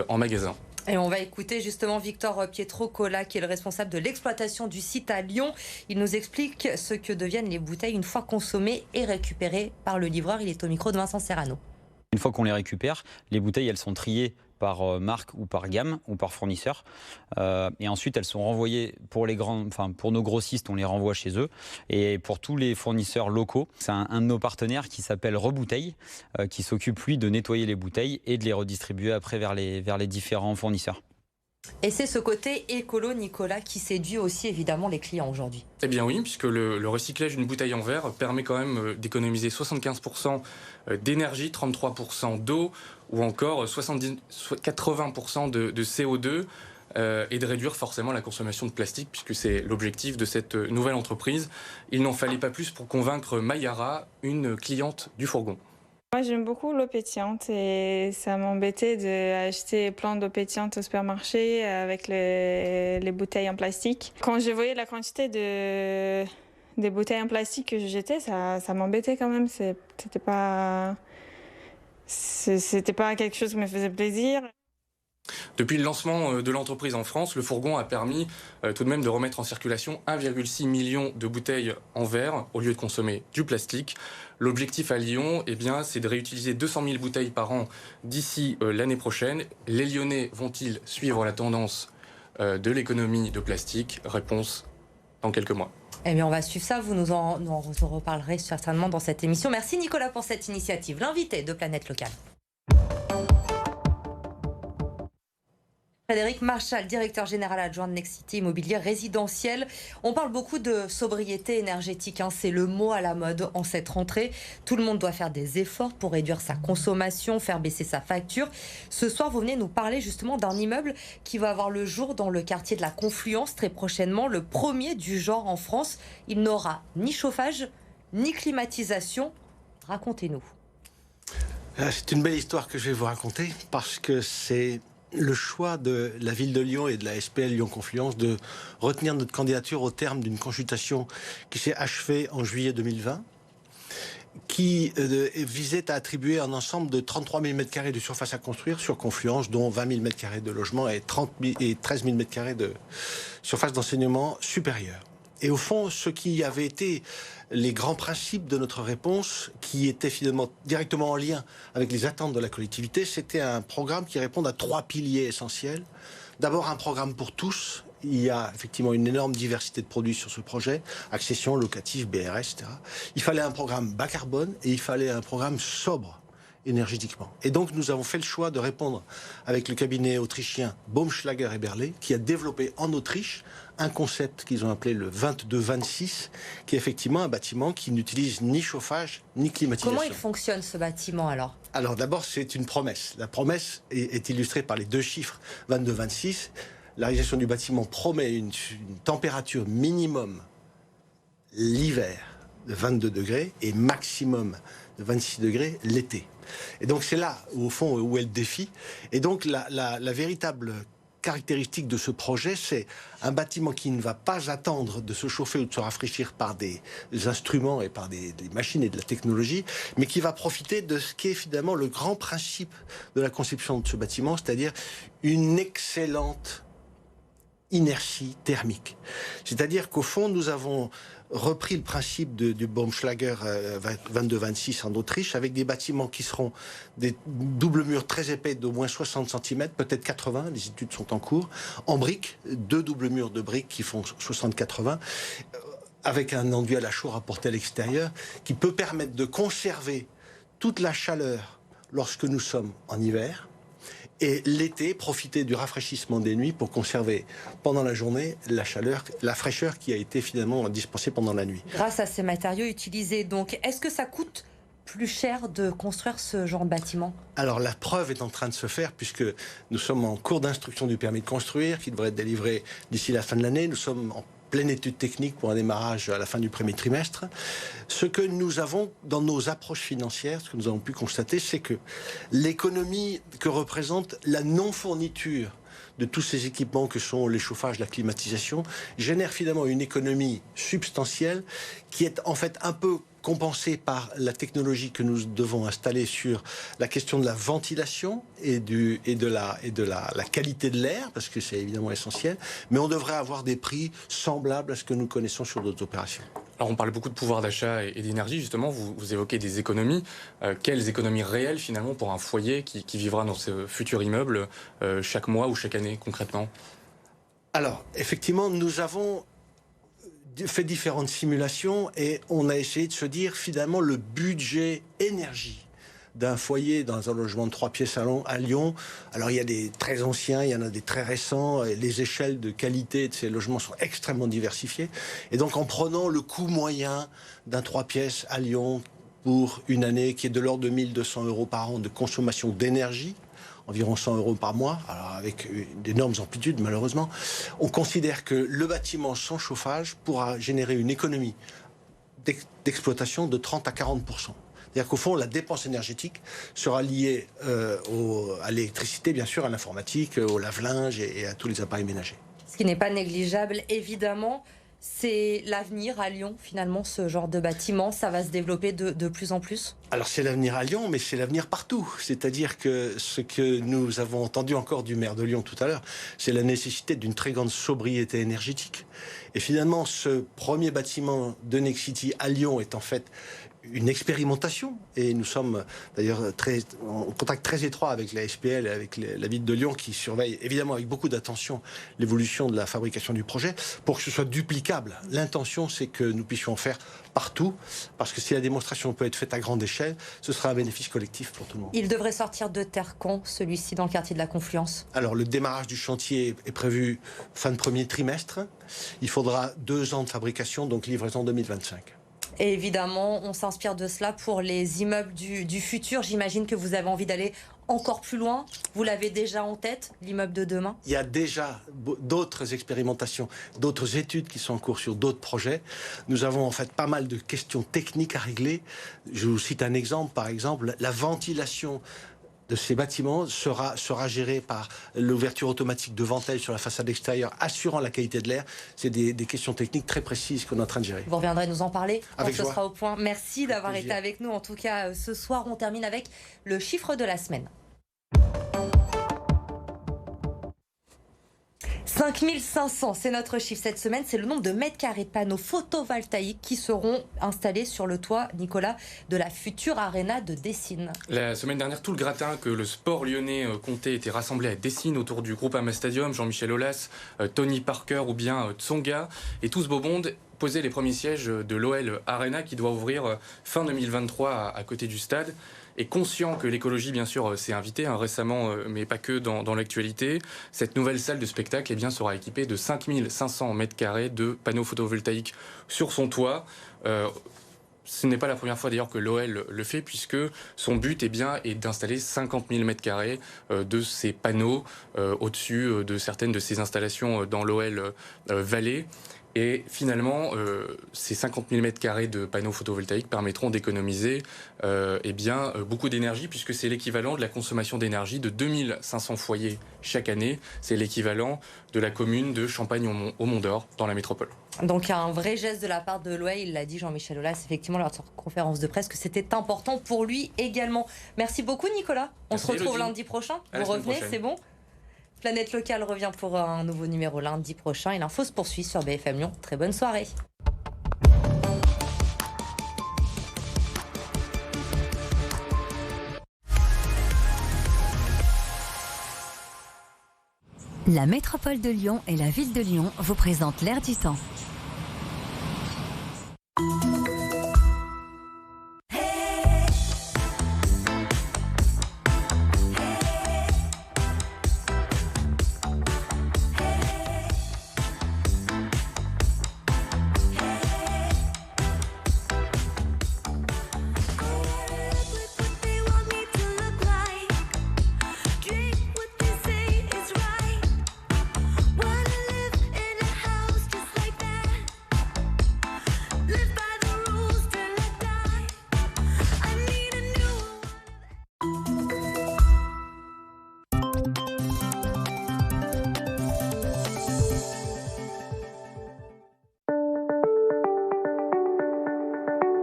en magasin. Et on va écouter justement Victor Pietro-Cola, qui est le responsable de l'exploitation du site à Lyon. Il nous explique ce que deviennent les bouteilles une fois consommées et récupérées par le livreur. Il est au micro de Vincent Serrano. Une fois qu'on les récupère, les bouteilles, elles sont triées par marque ou par gamme ou par fournisseur. Et ensuite, elles sont renvoyées pour pour nos grossistes, on les renvoie chez eux. Et pour tous les fournisseurs locaux, c'est un de nos partenaires qui s'appelle Rebouteille, qui s'occupe, lui, de nettoyer les bouteilles et de les redistribuer après vers les différents fournisseurs. Et c'est ce côté écolo, Nicolas, qui séduit aussi évidemment les clients aujourd'hui. Eh bien oui, puisque le recyclage d'une bouteille en verre permet quand même d'économiser 75% d'énergie, 33% d'eau ou encore 80% de CO2 et de réduire forcément la consommation de plastique puisque c'est l'objectif de cette nouvelle entreprise. Il n'en fallait pas plus pour convaincre Mayara, une cliente du fourgon. Moi, j'aime beaucoup l'eau pétillante et ça m'embêtait d'acheter plein d'eau pétillante au supermarché avec les bouteilles en plastique. Quand je voyais la quantité des bouteilles en plastique que je jetais, ça m'embêtait quand même. C'était pas quelque chose qui me faisait plaisir. Depuis le lancement de l'entreprise en France, le fourgon a permis tout de même de remettre en circulation 1,6 million de bouteilles en verre au lieu de consommer du plastique. L'objectif à Lyon, c'est de réutiliser 200 000 bouteilles par an d'ici l'année prochaine. Les Lyonnais vont-ils suivre la tendance de l'économie de plastique ? Réponse dans quelques mois. Eh bien, on va suivre ça. Vous nous en reparlerez certainement dans cette émission. Merci Nicolas pour cette initiative. L'invité de Planète Locale. Frédéric Marchal, directeur général adjoint de Nexity Immobilier Résidentiel. On parle beaucoup de sobriété énergétique, c'est le mot à la mode en cette rentrée. Tout le monde doit faire des efforts pour réduire sa consommation, faire baisser sa facture. Ce soir, vous venez nous parler justement d'un immeuble qui va avoir le jour dans le quartier de la Confluence très prochainement, le premier du genre en France. Il n'aura ni chauffage, ni climatisation. Racontez-nous. C'est une belle histoire que je vais vous raconter parce que c'est le choix de la ville de Lyon et de la SPL Lyon-Confluence de retenir notre candidature au terme d'une consultation qui s'est achevée en juillet 2020, qui visait à attribuer un ensemble de 33 000 m² de surface à construire sur Confluence, dont 20 000 m² de logement et 13 000 m² de surface d'enseignement supérieur. Et au fond, ce qui avait été les grands principes de notre réponse, qui étaient finalement directement en lien avec les attentes de la collectivité, c'était un programme qui répond à 3 piliers essentiels. D'abord, un programme pour tous. Il y a effectivement une énorme diversité de produits sur ce projet, accession, locatif, BRS, etc. Il fallait un programme bas carbone et il fallait un programme sobre énergétiquement. Et donc nous avons fait le choix de répondre avec le cabinet autrichien Baumschlager et Berlet, qui a développé en Autriche un concept qu'ils ont appelé le 22-26, qui est effectivement un bâtiment qui n'utilise ni chauffage ni climatisation. Comment il fonctionne ce bâtiment alors ? Alors d'abord, c'est une promesse. La promesse est illustrée par les deux chiffres 22-26. La réalisation du bâtiment promet une température minimum l'hiver de 22 degrés et maximum de 26 degrés l'été. Et donc c'est là, au fond, où est le défi. Et donc la véritable caractéristique de ce projet, c'est un bâtiment qui ne va pas attendre de se chauffer ou de se rafraîchir par des instruments et par des machines et de la technologie, mais qui va profiter de ce qui est finalement le grand principe de la conception de ce bâtiment, c'est-à-dire une excellente inertie thermique. C'est-à-dire qu'au fond, nous avons repris le principe du Baumschlager 22-26 en Autriche, avec des bâtiments qui seront des doubles murs très épais d'au moins 60 cm, peut-être 80, les études sont en cours, en briques, 2 doubles murs de briques qui font 60-80, avec un enduit à la chaux rapporté à l'extérieur, qui peut permettre de conserver toute la chaleur lorsque nous sommes en hiver, et l'été, profiter du rafraîchissement des nuits pour conserver pendant la journée la chaleur, la fraîcheur qui a été finalement dispensée pendant la nuit. Grâce à ces matériaux utilisés, donc, est-ce que ça coûte plus cher de construire ce genre de bâtiment ? Alors la preuve est en train de se faire puisque nous sommes en cours d'instruction du permis de construire qui devrait être délivré d'ici la fin de l'année. Nous sommes en pleine étude technique pour un démarrage à la fin du premier trimestre. Ce que nous avons dans nos approches financières, ce que nous avons pu constater, c'est que l'économie que représente la non-fourniture de tous ces équipements que sont les chauffages, la climatisation, génère finalement une économie substantielle qui est en fait un peu compensée par la technologie que nous devons installer sur la question de la ventilation et de la qualité de l'air, parce que c'est évidemment essentiel, mais on devrait avoir des prix semblables à ce que nous connaissons sur d'autres opérations. Alors on parle beaucoup de pouvoir d'achat et d'énergie, justement, vous évoquez des économies. Quelles économies réelles finalement pour un foyer qui vivra dans ce futur immeuble chaque mois ou chaque année concrètement ? Alors effectivement, nous avons fait différentes simulations et on a essayé de se dire finalement le budget énergie d'un foyer dans un logement de 3 pièces à Lyon. Alors il y a des très anciens, il y en a des très récents, et les échelles de qualité de ces logements sont extrêmement diversifiées. Et donc en prenant le coût moyen d'un 3 pièces à Lyon pour une année qui est de l'ordre de 1 200 € par an de consommation d'énergie, environ 100 € par mois, alors avec d'énormes amplitudes malheureusement, on considère que le bâtiment sans chauffage pourra générer une économie d'exploitation de 30 à 40%. C'est-à-dire qu'au fond, la dépense énergétique sera liée à l'électricité, bien sûr, à l'informatique, au lave-linge et à tous les appareils ménagers. Ce qui n'est pas négligeable, évidemment. C'est l'avenir à Lyon, finalement, ce genre de bâtiment. Ça va se développer de plus en plus ? Alors c'est l'avenir à Lyon, mais c'est l'avenir partout. C'est-à-dire que ce que nous avons entendu encore du maire de Lyon tout à l'heure, c'est la nécessité d'une très grande sobriété énergétique. Et finalement, ce premier bâtiment de Nexity à Lyon est en fait une expérimentation, et nous sommes d'ailleurs en contact très étroit avec la SPL et avec la ville de Lyon qui surveille évidemment avec beaucoup d'attention l'évolution de la fabrication du projet pour que ce soit dupliqué applicable. L'intention, c'est que nous puissions en faire partout, parce que si la démonstration peut être faite à grande échelle, ce sera un bénéfice collectif pour tout le monde. Il devrait sortir de terre quand, celui-ci, dans le quartier de la Confluence? Alors, le démarrage du chantier est prévu fin de premier trimestre. Il faudra 2 ans de fabrication, donc livraison 2025. Et évidemment, on s'inspire de cela pour les immeubles du futur. J'imagine que vous avez envie d'aller encore plus loin. Vous l'avez déjà en tête, l'immeuble de demain? Il y a déjà d'autres expérimentations, d'autres études qui sont en cours sur d'autres projets. Nous avons en fait pas mal de questions techniques à régler. Je vous cite un exemple, par exemple, la ventilation de ces bâtiments sera gérée par l'ouverture automatique de ventèles sur la façade extérieure, assurant la qualité de l'air. C'est des questions techniques très précises qu'on est en train de gérer. Vous reviendrez nous en parler quand Avec ce joie. sera au point. Merci d'avoir été avec nous. En tout cas, ce soir, on termine avec le chiffre de la semaine. 5500, c'est notre chiffre cette semaine. C'est le nombre de mètres carrés de panneaux photovoltaïques qui seront installés sur le toit, Nicolas, de la future Arena de Dessine. La semaine dernière, tout le gratin que le sport lyonnais comptait était rassemblé à Dessine autour du Groupama Stadium. Jean-Michel Aulas, Tony Parker ou bien Tsonga. Et tout ce beau monde posait les premiers sièges de l'OL Arena qui doit ouvrir fin 2023 à côté du stade. Et conscient que l'écologie, bien sûr, s'est invitée récemment, mais pas que dans l'actualité, cette nouvelle salle de spectacle sera équipée de 5500 mètres carrés de panneaux photovoltaïques sur son toit. Ce n'est pas la première fois d'ailleurs que l'OL le fait, puisque son but est d'installer 50 000 mètres carrés de ces panneaux au-dessus de certaines de ces installations dans l'OL Vallée. Et finalement, ces 50 000 mètres carrés de panneaux photovoltaïques permettront d'économiser beaucoup d'énergie, puisque c'est l'équivalent de la consommation d'énergie de 2500 foyers chaque année. C'est l'équivalent de la commune de Champagne au Mont-d'Or, dans la métropole. Donc un vrai geste de la part de l'OL, il l'a dit Jean-Michel Aulas, effectivement, lors de sa conférence de presse, que c'était important pour lui également. Merci beaucoup Nicolas. On se retrouve lundi prochain. Vous revenez, c'est bon ? Planète Locale revient pour un nouveau numéro lundi prochain et l'info se poursuit sur BFM Lyon. Très bonne soirée. La métropole de Lyon et la ville de Lyon vous présentent l'air du temps.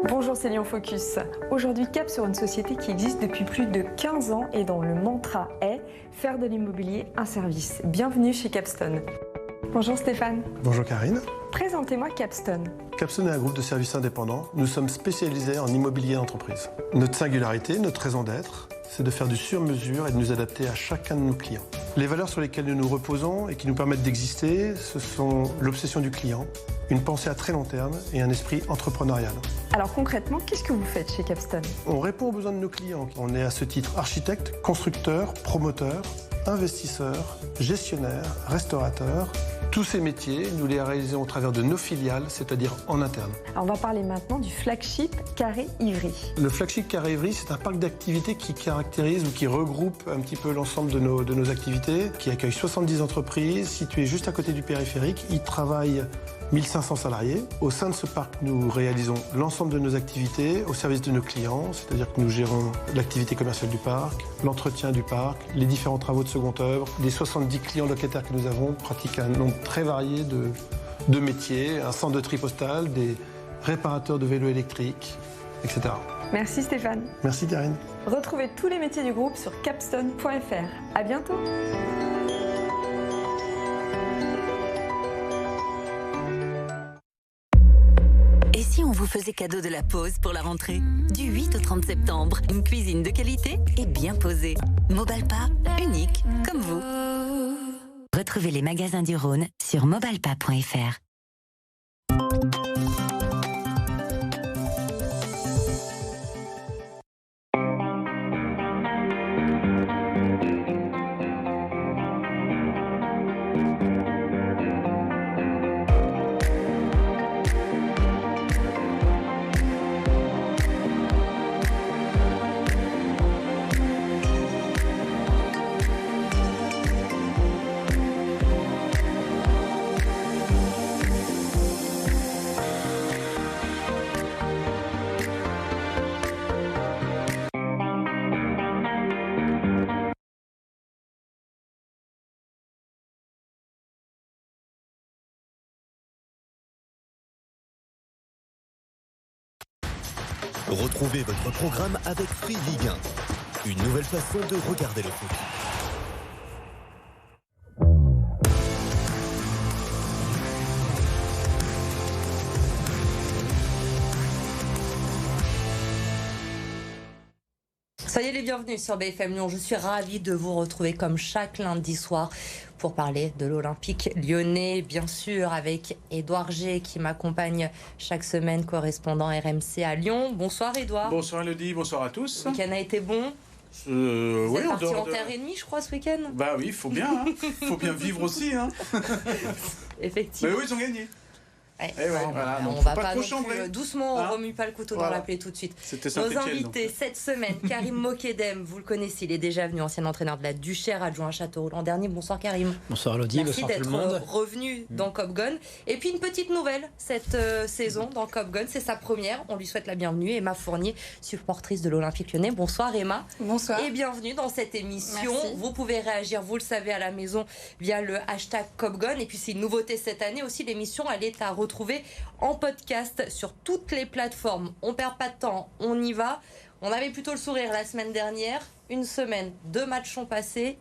Bonjour, c'est Lyon Focus. Aujourd'hui, cap sur une société qui existe depuis plus de 15 ans et dont le mantra est faire de l'immobilier un service. Bienvenue chez Capstone. Bonjour Stéphane. Bonjour Karine. Présentez-moi Capstone. Capstone est un groupe de services indépendants. Nous sommes spécialisés en immobilier d'entreprise. Notre singularité, notre raison d'être, c'est de faire du sur-mesure et de nous adapter à chacun de nos clients. Les valeurs sur lesquelles nous nous reposons et qui nous permettent d'exister, ce sont l'obsession du client, une pensée à très long terme et un esprit entrepreneurial. Alors concrètement, qu'est-ce que vous faites chez Capstone ? On répond aux besoins de nos clients. On est à ce titre architecte, constructeur, promoteur, investisseur, gestionnaire, restaurateur. Tous ces métiers, nous les réalisons au travers de nos filiales, c'est-à-dire en interne. Alors on va parler maintenant du flagship Carré Ivry. Le flagship Carré Ivry, c'est un parc d'activités qui caractérise ou qui regroupe un petit peu l'ensemble de nos activités, qui accueille 70 entreprises situées juste à côté du périphérique. Il travaille 1500 salariés. Au sein de ce parc, nous réalisons l'ensemble de nos activités au service de nos clients, c'est-à-dire que nous gérons l'activité commerciale du parc, l'entretien du parc, les différents travaux de seconde œuvre. Les 70 clients locataires que nous avons pratiquent un nombre très varié de métiers, un centre de tri postal, des réparateurs de vélos électriques, etc. Merci Stéphane. Merci Karine. Retrouvez tous les métiers du groupe sur capstone.fr. À bientôt. Et si on vous faisait cadeau de la pause pour la rentrée ? Du 8 au 30 septembre, une cuisine de qualité et bien posée. Mobalpa, unique comme vous. Retrouvez les magasins du Rhône sur mobalpa.fr. Retrouvez votre programme avec Free Ligue 1. Une nouvelle façon de regarder le foot. Soyez les bienvenus sur BFM Lyon. Je suis ravie de vous retrouver comme chaque lundi soir pour parler de l'Olympique lyonnais, bien sûr, avec Édouard G qui m'accompagne chaque semaine, correspondant RMC à Lyon. Bonsoir Édouard. Bonsoir Elodie, bonsoir à tous. Le week-end a été bon. Oui, en parti en terre ennemie, je crois, ce week-end. Bah oui, il faut bien, hein. Faut bien vivre aussi. Hein. Effectivement. Mais oui, ils ont gagné. Ouais, voilà, on va pas doucement, on remue pas le couteau dans la plaie tout de suite. Nos invités cette semaine, Karim Mokedem, vous le connaissez, il est déjà venu, ancien entraîneur de la Duchère, adjoint à Châteauroux l'an dernier. Bonsoir Karim. Bonsoir Elodie, merci d'être revenu dans Cop Gun. Et puis une petite nouvelle cette saison dans Cop Gun, c'est sa première, on lui souhaite la bienvenue. Emma Fournier, supportrice de l'Olympique lyonnais. Bonsoir Emma. Bonsoir. Et bienvenue dans cette émission. Merci. Vous pouvez réagir, vous le savez, à la maison via le hashtag Cop Gun. Et puis c'est une nouveauté cette année aussi, l'émission elle est à retrouver en podcast sur toutes les plateformes. On perd pas de temps, on y va. On avait plutôt le sourire la semaine dernière. Une semaine, 2 matchs sont passés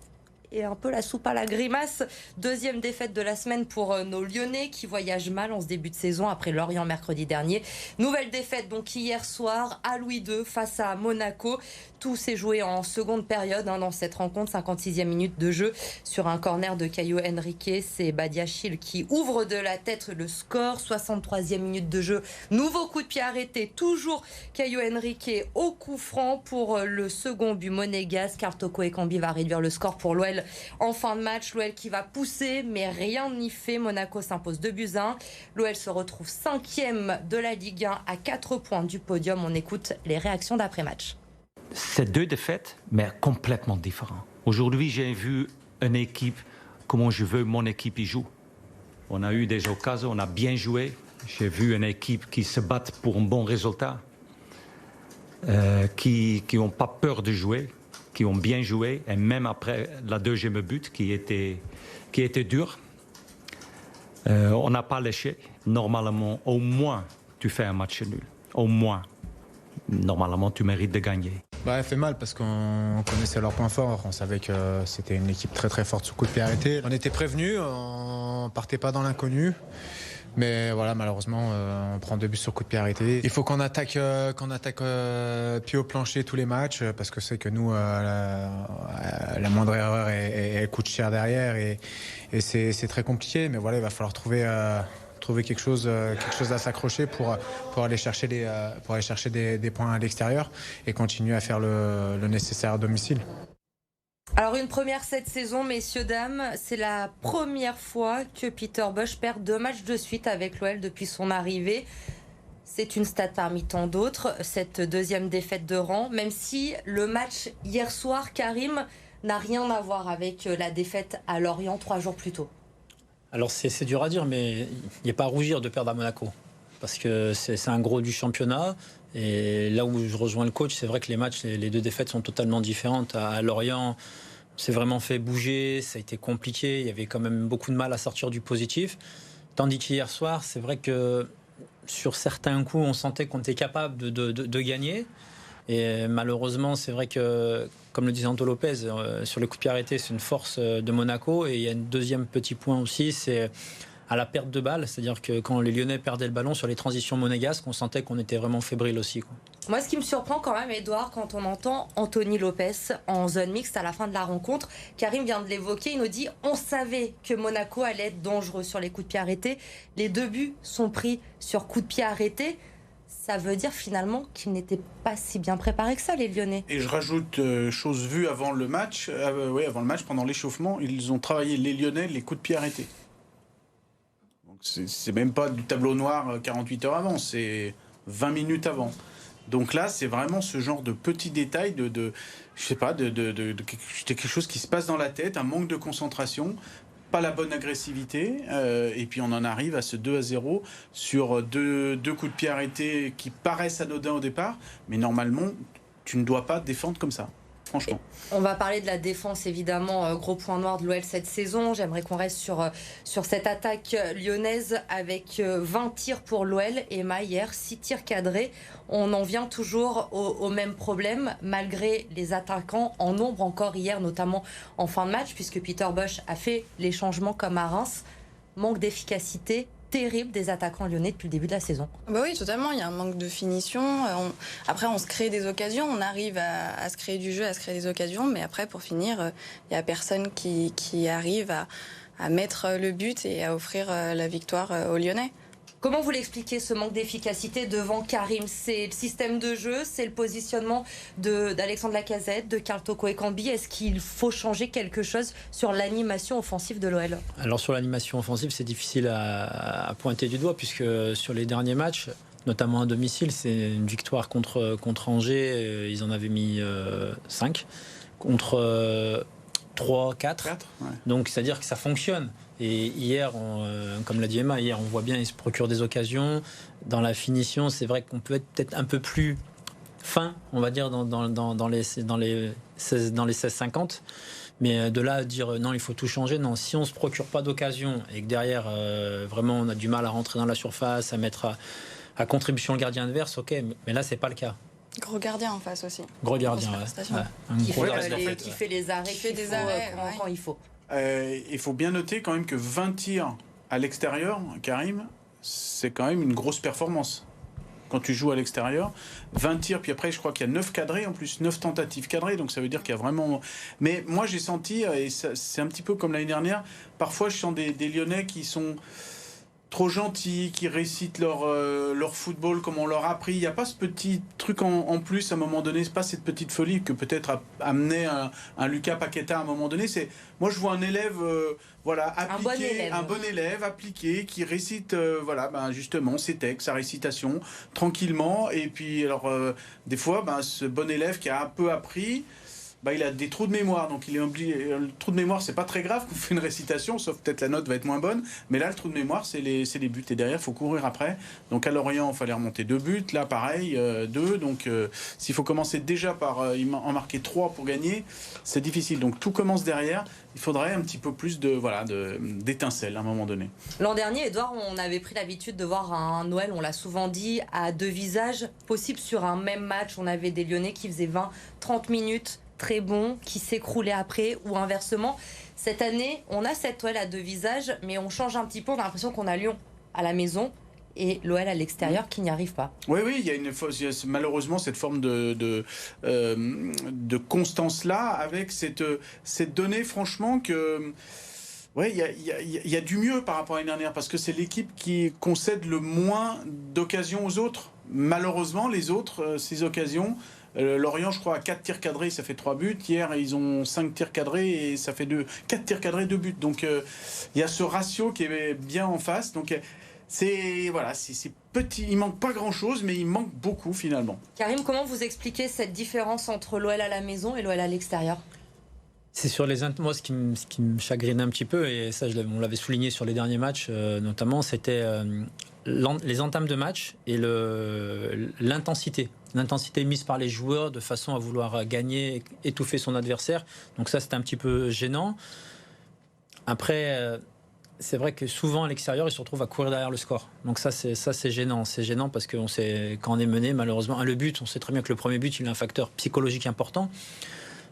et un peu la soupe à la grimace. Deuxième défaite de la semaine pour nos Lyonnais qui voyagent mal en ce début de saison après Lorient mercredi dernier. Nouvelle défaite donc hier soir à Louis II face à Monaco. Tout s'est joué en seconde période dans cette rencontre, 56e minute de jeu sur un corner de Caio Henrique. C'est Badiachil qui ouvre de la tête le score, 63e minute de jeu. Nouveau coup de pied arrêté, toujours Caio Henrique au coup franc pour le second but monégasque. Car Toko Ekambi va réduire le score pour l'OL en fin de match. L'OL qui va pousser mais rien n'y fait. Monaco s'impose 2-1. L'OL se retrouve 5e de la Ligue 1 à 4 points du podium. On écoute les réactions d'après-match. C'est 2 défaites, mais complètement différentes. Aujourd'hui, j'ai vu une équipe, comment je veux mon équipe y joue. On a eu des occasions, on a bien joué. J'ai vu une équipe qui se bat pour un bon résultat, qui n'ont pas peur de jouer, qui ont bien joué, et même après la deuxième but qui était dur, on n'a pas lâché. Normalement, au moins, tu fais un match nul. Au moins. Normalement, tu mérites de gagner. Bah, elle fait mal parce qu'on connaissait leurs points forts. On savait que c'était une équipe très très forte sous coup de pied arrêté. On était prévenus, on partait pas dans l'inconnu. Mais voilà, malheureusement, on prend 2 buts sur coup de pied arrêté. Il faut qu'on attaque pied au plancher tous les matchs parce que c'est que nous, la moindre erreur, elle coûte cher derrière et c'est très compliqué. Mais voilà, il va falloir trouver quelque chose à s'accrocher pour aller chercher des points à l'extérieur et continuer à faire le nécessaire à domicile. Alors une première cette saison, messieurs, dames, c'est la première fois que Peter Bosz perd 2 matchs de suite avec l'OL depuis son arrivée. C'est une stat parmi tant d'autres, cette deuxième défaite de rang, même si le match hier soir, Karim, n'a rien à voir avec la défaite à Lorient 3 jours plus tôt. Alors c'est dur à dire, mais il n'y a pas à rougir de perdre à Monaco. Parce que c'est un gros du championnat. Et là où je rejoins le coach, c'est vrai que les matchs, les 2 défaites sont totalement différentes. À Lorient, c'est vraiment fait bouger, ça a été compliqué. Il y avait quand même beaucoup de mal à sortir du positif. Tandis qu'hier soir, c'est vrai que sur certains coups, on sentait qu'on était capable de gagner. Et malheureusement, c'est vrai que, comme le disait Anto Lopez, sur le coup de pied arrêté, c'est une force de Monaco. Et il y a un deuxième petit point aussi, c'est à la perte de balle. C'est-à-dire que quand les Lyonnais perdaient le ballon sur les transitions monégasques, on sentait qu'on était vraiment fébrile aussi, quoi. Moi, ce qui me surprend quand même, Edouard, quand on entend Anthony Lopez en zone mixte à la fin de la rencontre, Karim vient de l'évoquer, il nous dit « On savait que Monaco allait être dangereux sur les coups de pied arrêtés. Les 2 buts sont pris sur coups de pied arrêtés. » Ça veut dire finalement qu'ils n'étaient pas si bien préparés que ça, les Lyonnais. Et je rajoute, chose vue avant le match, pendant l'échauffement, ils ont travaillé, les Lyonnais, les coups de pied arrêtés. Donc c'est même pas du tableau noir 48 heures avant, c'est 20 minutes avant. Donc là, c'est vraiment ce genre de petits détails, quelque chose qui se passe dans la tête, un manque de concentration, pas la bonne agressivité, et puis on en arrive à ce 2-0 sur deux coups de pied arrêtés qui paraissent anodins au départ, mais normalement, tu ne dois pas défendre comme ça. Franchement. On va parler de la défense, évidemment, gros point noir de l'OL cette saison. J'aimerais qu'on reste sur cette attaque lyonnaise avec 20 tirs pour l'OL et hier 6 tirs cadrés. On en vient toujours au même problème, malgré les attaquants en nombre encore hier, notamment en fin de match, puisque Peter Bosz a fait les changements comme à Reims. Manque d'efficacité terrible des attaquants lyonnais depuis le début de la saison. Bah oui, totalement. Il y a un manque de finition. Après, on se crée des occasions. On arrive à se créer du jeu, à se créer des occasions. Mais après, pour finir, il n'y a personne qui arrive à mettre le but et à offrir la victoire aux Lyonnais. Comment vous l'expliquez, ce manque d'efficacité devant Karim? C'est le système de jeu, c'est le positionnement d'Alexandre Lacazette, de Karl Toko Ekambi. Est-ce qu'il faut changer quelque chose sur l'animation offensive de l'OL? Alors sur l'animation offensive, c'est difficile à pointer du doigt, puisque sur les derniers matchs, notamment à domicile, c'est une victoire contre Angers, ils en avaient mis 5, contre 3, 4. Ouais. Donc c'est-à-dire que ça fonctionne. Et hier, comme l'a dit Emma, hier on voit bien, ils se procurent des occasions. Dans la finition, c'est vrai qu'on peut être peut-être un peu plus fin, on va dire, dans les 16-50. Mais de là à dire non, il faut tout changer, non. Si on ne se procure pas d'occasion et que derrière, vraiment, on a du mal à rentrer dans la surface, à mettre à contribution le gardien adverse, ok. Mais là, c'est pas le cas. Gros gardien en face aussi. Gros gardien, Qui fait les arrêts, qui fait des arrêts quand il faut. Il faut bien noter quand même que 20 tirs à l'extérieur, Karim, c'est quand même une grosse performance. Quand tu joues à l'extérieur, 20 tirs, puis après je crois qu'il y a 9 cadrés en plus, 9 tentatives cadrées, donc ça veut dire qu'il y a vraiment... Mais moi j'ai senti, et c'est un petit peu comme l'année dernière, parfois je sens des Lyonnais qui sont trop gentils, qui récitent leur football comme on leur a appris. Il n'y a pas ce petit truc en plus à un moment donné, c'est pas cette petite folie que peut-être a amené un Lucas Paqueta à un moment donné. Moi je vois un élève appliqué, un bon élève appliqué qui récite justement ses textes, sa récitation tranquillement. Et puis alors des fois ce bon élève qui a un peu appris, il a des trous de mémoire, donc il est oublié. Le trou de mémoire, c'est pas très grave qu'on fait une récitation, sauf peut-être la note va être moins bonne. Mais là, le trou de mémoire, c'est les buts. Et derrière, il faut courir après. Donc à Lorient, il fallait remonter 2 buts. Là, pareil, 2. Donc s'il faut commencer déjà par en marquer 3 pour gagner, c'est difficile. Donc tout commence derrière. Il faudrait un petit peu plus d'étincelles à un moment donné. L'an dernier, Edouard, on avait pris l'habitude de voir un Noël, on l'a souvent dit, à 2 visages possibles sur un même match. On avait des Lyonnais qui faisaient 20-30 minutes très bon, qui s'écroulait après, ou inversement. Cette année, on a cette OL à 2 visages, mais on change un petit peu. On a l'impression qu'on a Lyon à la maison et l'OL à l'extérieur qui n'y arrive pas. Oui, il y a malheureusement cette forme de constance-là, avec cette donnée, franchement, que... Oui, il y a du mieux par rapport à l'année dernière, parce que c'est l'équipe qui concède le moins d'occasions aux autres. Malheureusement, les autres, ces occasions... Lorient, je crois, a 4 tirs cadrés, ça fait 3 buts. Hier, ils ont 5 tirs cadrés et ça fait 4 tirs cadrés, 2 buts. Donc, il y a ce ratio qui est bien en face. Donc, c'est petit. Il manque pas grand-chose, mais il manque beaucoup, finalement. Karim, comment vous expliquez cette différence entre l'OL à la maison et l'OL à l'extérieur? C'est sur moi, ce qui me chagrine un petit peu, et ça, on l'avait souligné sur les derniers matchs, notamment, c'était les entames de match et l'intensité. L'intensité mise par les joueurs de façon à vouloir gagner, étouffer son adversaire. Donc ça, c'est un petit peu gênant. Après, c'est vrai que souvent à l'extérieur, ils se retrouvent à courir derrière le score. Donc ça, c'est gênant. C'est gênant parce que quand on est mené, malheureusement, le but, on sait très bien que le premier but, il a un facteur psychologique important.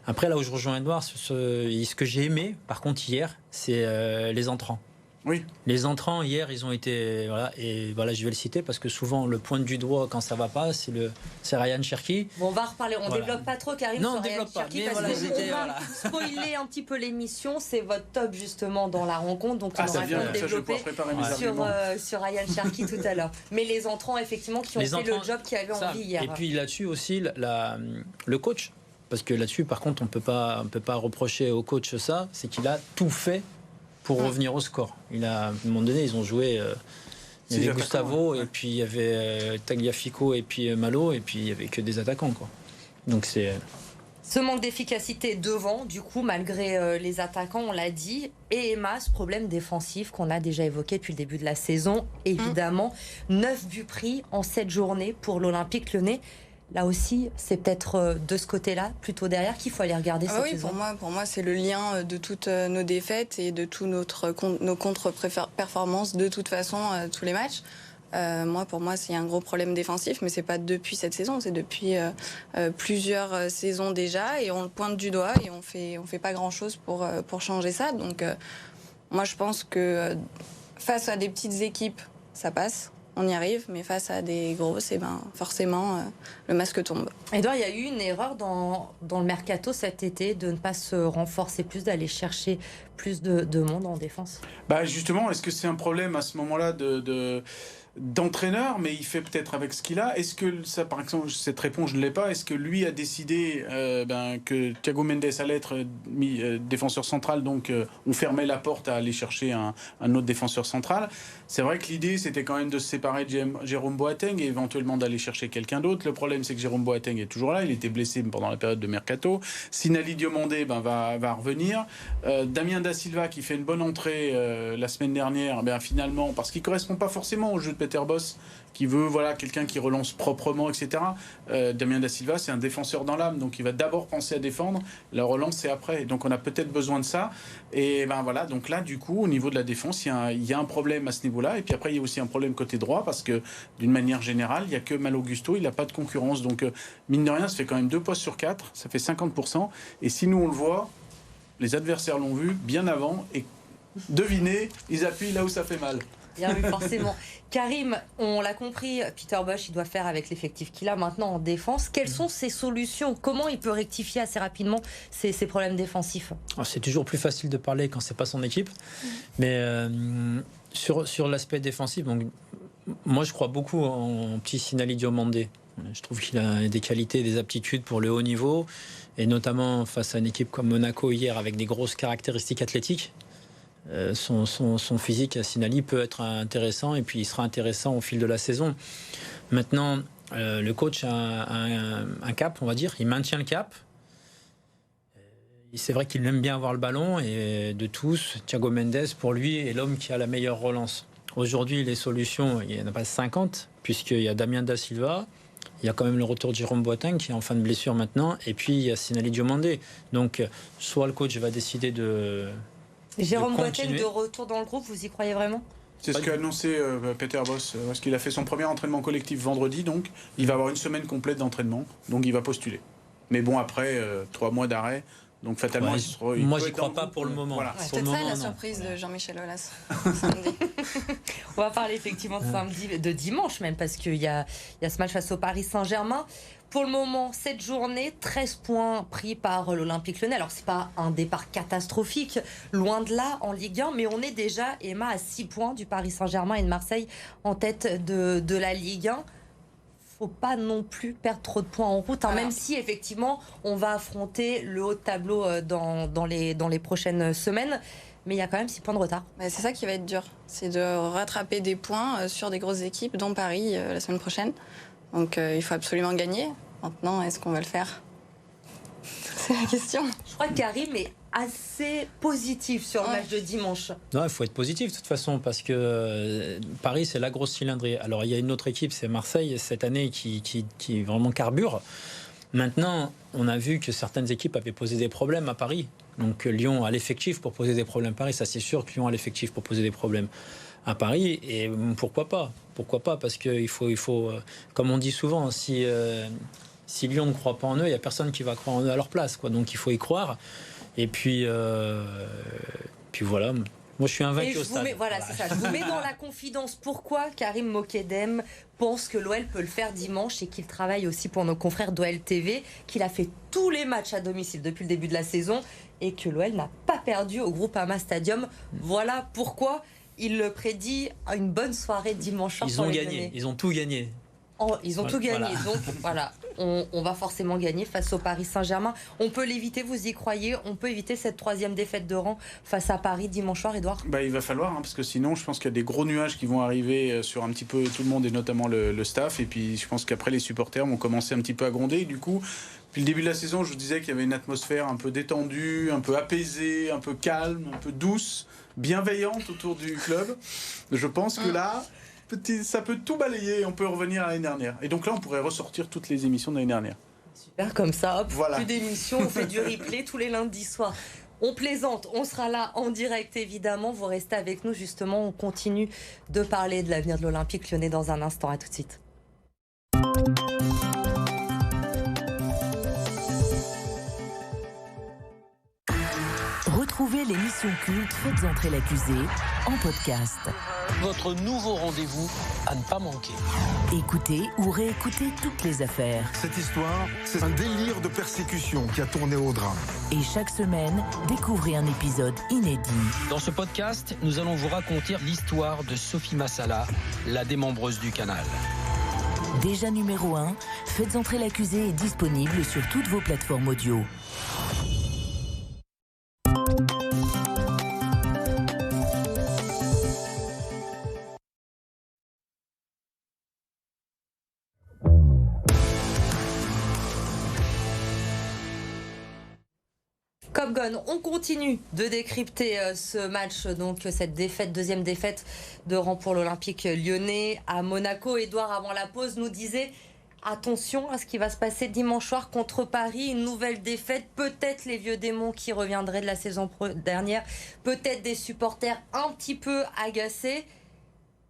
Après, là où je rejoins Edouard, ce que j'ai aimé, par contre, hier, c'est les entrants. Oui. Les entrants, hier, ils ont été... Voilà, et voilà, je vais le citer parce que souvent, le point du doigt, quand ça va pas, c'est Ryan Cherki. Bon, on va reparler. On développe pas trop, Karim. Non, on sur développe Ryan pas. Cherki, Mais parce voilà, que on va spoiler un petit peu l'émission. C'est votre top, justement, dans la rencontre. Donc, on aura le développer sur Ryan Cherki tout à l'heure. Mais les entrants, effectivement, qui ont fait le job qu'ils avaient envie hier. Et puis là-dessus aussi, le coach. Parce que là-dessus, par contre, on peut pas reprocher au coach ça. C'est qu'il a tout fait pour revenir au score. À un moment donné, ils ont joué. Il y avait Gustavo, et puis il y avait Tagliafico, et puis Malo, et puis il n'y avait que des attaquants, quoi. Donc c'est. Ce manque d'efficacité devant, du coup, malgré les attaquants, on l'a dit, et Emma, ce problème défensif qu'on a déjà évoqué depuis le début de la saison, évidemment. 9 buts pris en 7 journées pour l'Olympique Lyonnais. Là aussi, c'est peut-être de ce côté-là, plutôt derrière, qu'il faut aller regarder cette saison. Pour moi, c'est le lien de toutes nos défaites et de tous nos contre-performances de toute façon, tous les matchs. Pour moi, c'est un gros problème défensif, mais c'est pas depuis cette saison, c'est depuis plusieurs saisons déjà, et on le pointe du doigt et on fait pas grand-chose pour changer ça. Donc, moi, je pense que face à des petites équipes, ça passe. On y arrive, mais face à des grosses, forcément, le masque tombe. Edouard, il y a eu une erreur dans le mercato cet été de ne pas se renforcer plus, d'aller chercher plus de monde en défense. Justement, est-ce que c'est un problème à ce moment-là d'entraîneur, mais il fait peut-être avec ce qu'il a. Est-ce que ça, par exemple, cette réponse, je ne l'ai pas. Est-ce que lui a décidé que Thiago Mendes allait être défenseur central, donc on fermait la porte à aller chercher un autre défenseur central. C'est vrai que l'idée, c'était quand même de se séparer de Jérôme Boateng et éventuellement d'aller chercher quelqu'un d'autre. Le problème, c'est que Jérôme Boateng est toujours là. Il était blessé pendant la période de mercato. Sinali Diomandé va revenir. Damien Da Silva, qui fait une bonne entrée la semaine dernière, finalement, parce qu'il ne correspond pas forcément au jeu de Peter Bosz, qui veut quelqu'un qui relance proprement, etc. Damien Da Silva, c'est un défenseur dans l'âme, donc il va d'abord penser à défendre. La relance, c'est après. Donc on a peut-être besoin de ça. Et donc là, du coup, au niveau de la défense, il y a un problème à ce niveau-là. Et puis après, il y a aussi un problème côté droit, parce que d'une manière générale, il n'y a que Malo Gusto, il n'a pas de concurrence. Donc mine de rien, ça fait quand même 2 postes sur 4, ça fait 50%. Et si nous, on le voit, les adversaires l'ont vu bien avant, et devinez, ils appuient là où ça fait mal. Bien vu, forcément. Karim, on l'a compris, Peter Bosz, il doit faire avec l'effectif qu'il a maintenant en défense. Quelles sont ses solutions? Comment il peut rectifier assez rapidement ces problèmes défensifs? C'est toujours plus facile de parler quand c'est pas son équipe. Mais sur l'aspect défensif, donc, moi je crois beaucoup en petit Sinali Diomandé. Je trouve qu'il a des qualités, des aptitudes pour le haut niveau, et notamment face à une équipe comme Monaco hier avec des grosses caractéristiques athlétiques. Son physique à Sinali peut être intéressant, et puis il sera intéressant au fil de la saison. Maintenant, le coach a un cap, on va dire. Il maintient le cap. C'est vrai qu'il aime bien avoir le ballon, et de tous, Thiago Mendes, pour lui, est l'homme qui a la meilleure relance. Aujourd'hui, les solutions, il n'y en a pas 50, puisqu'il y a Damien Da Silva, il y a quand même le retour de Jérôme Boateng qui est en fin de blessure maintenant, et puis il y a Sinali Diomandé. Donc, soit le coach va décider de... Jérôme Boateng de retour dans le groupe, vous y croyez vraiment? C'est ce qu'a annoncé Peter Bosz, parce qu'il a fait son premier entraînement collectif vendredi, donc il va avoir une semaine complète d'entraînement, donc il va postuler. Mais bon, après 3 mois d'arrêt, donc fatalement, moi j'y crois pas pour le moment. Voilà. C'est peut-être ça la surprise de Jean-Michel Aulas. On va parler effectivement de dimanche même, parce qu'il y a ce match face au Paris Saint-Germain. Pour le moment, cette journée, 13 points pris par l'Olympique Lyonnais. Alors, c'est pas un départ catastrophique, loin de là, en Ligue 1, mais on est déjà, Emma, à 6 points du Paris Saint-Germain et de Marseille en tête de la Ligue 1. Faut pas non plus perdre trop de points en route, même si, effectivement, on va affronter le haut de tableau dans les prochaines semaines. Mais il y a quand même 6 points de retard. C'est ça qui va être dur. C'est de rattraper des points sur des grosses équipes, dont Paris, la semaine prochaine. Donc il faut absolument gagner. Maintenant, est-ce qu'on va le faire? C'est la question. Je crois que Karim est assez positif sur le match de dimanche. Non, il faut être positif de toute façon, parce que Paris, c'est la grosse cylindrée. Alors il y a une autre équipe, c'est Marseille, cette année, qui vraiment carbure. Maintenant, on a vu que certaines équipes avaient posé des problèmes à Paris. Donc Lyon a l'effectif pour poser des problèmes à Paris. Ça, c'est sûr que Lyon a l'effectif pour poser des problèmes à Paris, et pourquoi pas, parce qu'il faut, comme on dit souvent, si Lyon ne croit pas en eux, il n'y a personne qui va croire en eux à leur place, quoi. Donc il faut y croire, et puis voilà, Moi, je suis invaincu Et au stade. c'est ça. Je vous mets dans la confidence. Pourquoi Karim Mokedem pense que l'OL peut le faire dimanche et qu'il travaille aussi pour nos confrères d'OL TV, qu'il a fait tous les matchs à domicile depuis le début de la saison et que l'OL n'a pas perdu au Groupama Stadium. Voilà pourquoi il le prédit une bonne soirée dimanche soir. Ils ont gagné. Ils ont tout gagné. Ils ont tout gagné, donc voilà, on va forcément gagner face au Paris Saint-Germain. On peut l'éviter, vous y croyez? On peut éviter cette 3e défaite de rang face à Paris dimanche soir, Edouard? Il va falloir, parce que sinon je pense qu'il y a des gros nuages qui vont arriver sur un petit peu tout le monde et notamment le staff. Et puis je pense qu'après les supporters vont commencer un petit peu à gronder. Et du coup, depuis le début de la saison, je vous disais qu'il y avait une atmosphère un peu détendue, un peu apaisée, un peu calme, un peu douce, bienveillante autour du club. Je pense que là... ça peut tout balayer et on peut revenir à l'année dernière. Et donc là, on pourrait ressortir toutes les émissions de l'année dernière. Super, comme ça, hop, voilà. Plus d'émissions, on fait du replay tous les lundis soirs. On plaisante, on sera là en direct évidemment. Vous restez avec nous justement, on continue de parler de l'avenir de l'Olympique Lyonnais dans un instant. À tout de suite. Retrouvez l'émission culte Faites entrer l'accusé en podcast. Votre nouveau rendez-vous à ne pas manquer. Écoutez ou réécoutez toutes les affaires. Cette histoire, c'est un délire de persécution qui a tourné au drame. Et chaque semaine, découvrez un épisode inédit. Dans ce podcast, nous allons vous raconter l'histoire de Sophie Massala, la démembreuse du canal. Déjà numéro 1, Faites entrer l'accusé est disponible sur toutes vos plateformes audio. Top Gun, on continue de décrypter ce match, donc cette défaite, 2e défaite de rang pour l'Olympique Lyonnais à Monaco. Edouard, avant la pause, nous disait attention à ce qui va se passer dimanche soir contre Paris, une nouvelle défaite, peut-être les vieux démons qui reviendraient de la saison dernière, peut-être des supporters un petit peu agacés.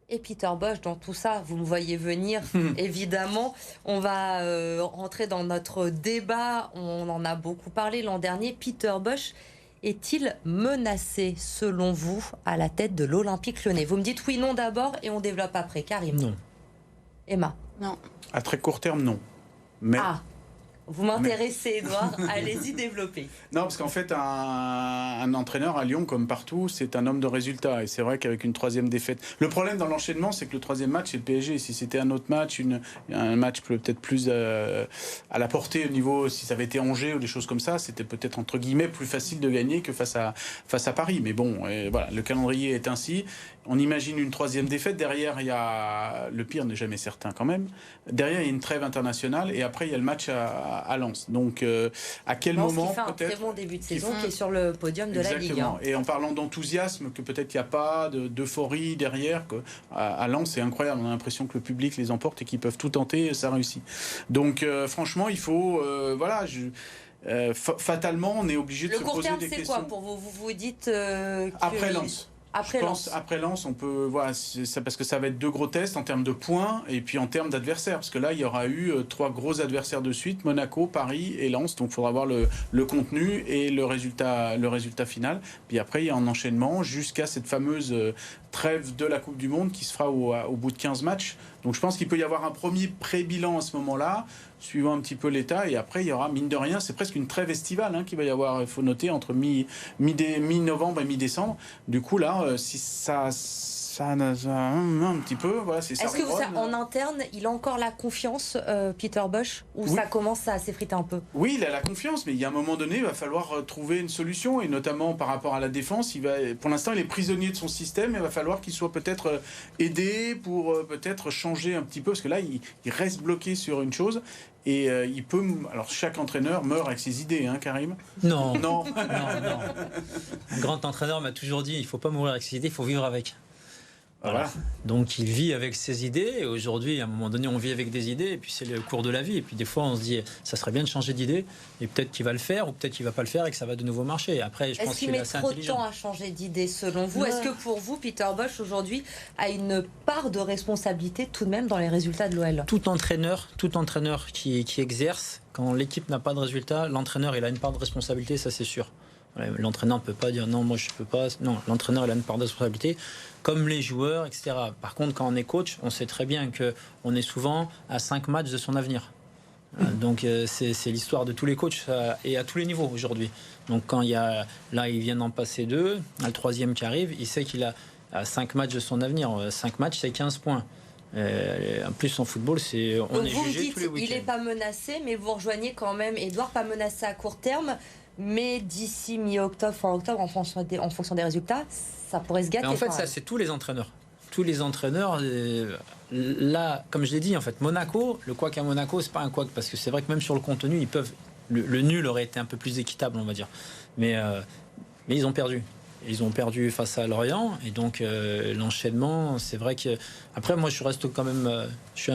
Et Peter Bosz, dans tout ça, vous me voyez venir, évidemment. On va rentrer dans notre débat. On en a beaucoup parlé l'an dernier. Peter Bosz est-il menacé, selon vous, à la tête de l'Olympique Lyonnais? Vous me dites oui, non d'abord et on développe après. Karim? Non. Emma? Non. À très court terme, non. Mais... Vous m'intéressez, Edouard. Allez-y, développez. Non, parce qu'en fait, un entraîneur à Lyon, comme partout, c'est un homme de résultats. Et c'est vrai qu'avec une 3e défaite... Le problème dans l'enchaînement, c'est que le 3e match, c'est le PSG. Si c'était un autre match, un match peut-être plus à la portée au niveau... Si ça avait été Angers ou des choses comme ça, c'était peut-être, entre guillemets, plus facile de gagner que face à Paris. Mais bon, voilà, le calendrier est ainsi. On imagine une 3e défaite. Derrière, il y a... Le pire n'est jamais certain quand même. Derrière, il y a une trêve internationale. Et après, il y a le match à Lens. Donc, à quel moment qui fait un très bon début de saison, qui est sur le podium de la Ligue. Hein. Et en parlant d'enthousiasme, que peut-être il n'y a pas d'euphorie derrière, à Lens, c'est incroyable. On a l'impression que le public les emporte et qu'ils peuvent tout tenter, et ça réussit. Donc, franchement, il faut... voilà, fatalement, on est obligé de se poser des questions. Le court terme, c'est quoi pour vous? Vous dites... Après Lens. Après Lens, on peut voilà, parce que ça va être 2 gros tests en termes de points et puis en termes d'adversaires, parce que là il y aura eu 3 gros adversaires de suite, Monaco, Paris et Lens, donc il faudra voir le contenu et le résultat final. Puis après il y a un enchaînement jusqu'à cette fameuse trêve de la Coupe du Monde qui se fera au bout de 15 matchs. Donc je pense qu'il peut y avoir un premier pré-bilan à ce moment-là, suivant un petit peu l'état, et après il y aura, mine de rien, c'est presque une trêve estivale qu'il va y avoir, il faut noter, entre mi-novembre et mi-décembre. Du coup là, si ça un petit peu, voilà, c'est ça. Est-ce que en interne, il a encore la confiance, Peter Bosz, ou ça commence à s'effriter un peu? Oui, il a la confiance, mais il y a un moment donné, il va falloir trouver une solution, et notamment par rapport à la défense. Pour l'instant, il est prisonnier de son système, et il va falloir qu'il soit peut-être aidé pour peut-être changer un petit peu, parce que là, il reste bloqué sur une chose. Et il peut... Alors, chaque entraîneur meurt avec ses idées, hein, Karim? Non. Non. Un grand entraîneur m'a toujours dit, il ne faut pas mourir avec ses idées, il faut vivre avec. Voilà. Donc il vit avec ses idées, et aujourd'hui à un moment donné on vit avec des idées, et puis c'est le cours de la vie, et puis des fois on se dit ça serait bien de changer d'idée, et peut-être qu'il va le faire ou peut-être qu'il va pas le faire et que ça va de nouveau marcher. Après, je pense qu'il est assez intelligent. Est-ce qu'il met trop de temps à changer d'idée selon vous? Est-ce que pour vous Peter Bosz aujourd'hui a une part de responsabilité tout de même dans les résultats de l'OL? Tout entraîneur qui exerce, quand l'équipe n'a pas de résultats, l'entraîneur il a une part de responsabilité, ça c'est sûr. L'entraîneur ne peut pas dire non, moi je ne peux pas. Non, l'entraîneur il a une part de responsabilité, comme les joueurs, etc. Par contre, quand on est coach, on sait très bien qu'on est souvent à 5 matchs de son avenir. Donc c'est l'histoire de tous les coachs et à tous les niveaux aujourd'hui. Donc quand là il vient d'en passer 2, le 3e qui arrive, il sait qu'il a 5 matchs de son avenir. 5 matchs, c'est 15 points. En plus en football, on est jugé tous les week-ends. Il n'est pas menacé, mais vous rejoignez quand même Edouard, pas menacé à court terme, mais d'ici mi-octobre, fin octobre, en fonction des résultats, ça pourrait se gâter. Mais en fait, ça c'est tous les entraîneurs. Tous les entraîneurs, là, comme je l'ai dit, en fait, Monaco, le couac à Monaco, c'est pas un couac, parce que c'est vrai que même sur le contenu, ils peuvent. Le nul aurait été un peu plus équitable, on va dire. Mais ils ont perdu. Ils ont perdu face à Lorient, et donc l'enchaînement, c'est vrai que. Après, moi, je reste quand même. Je suis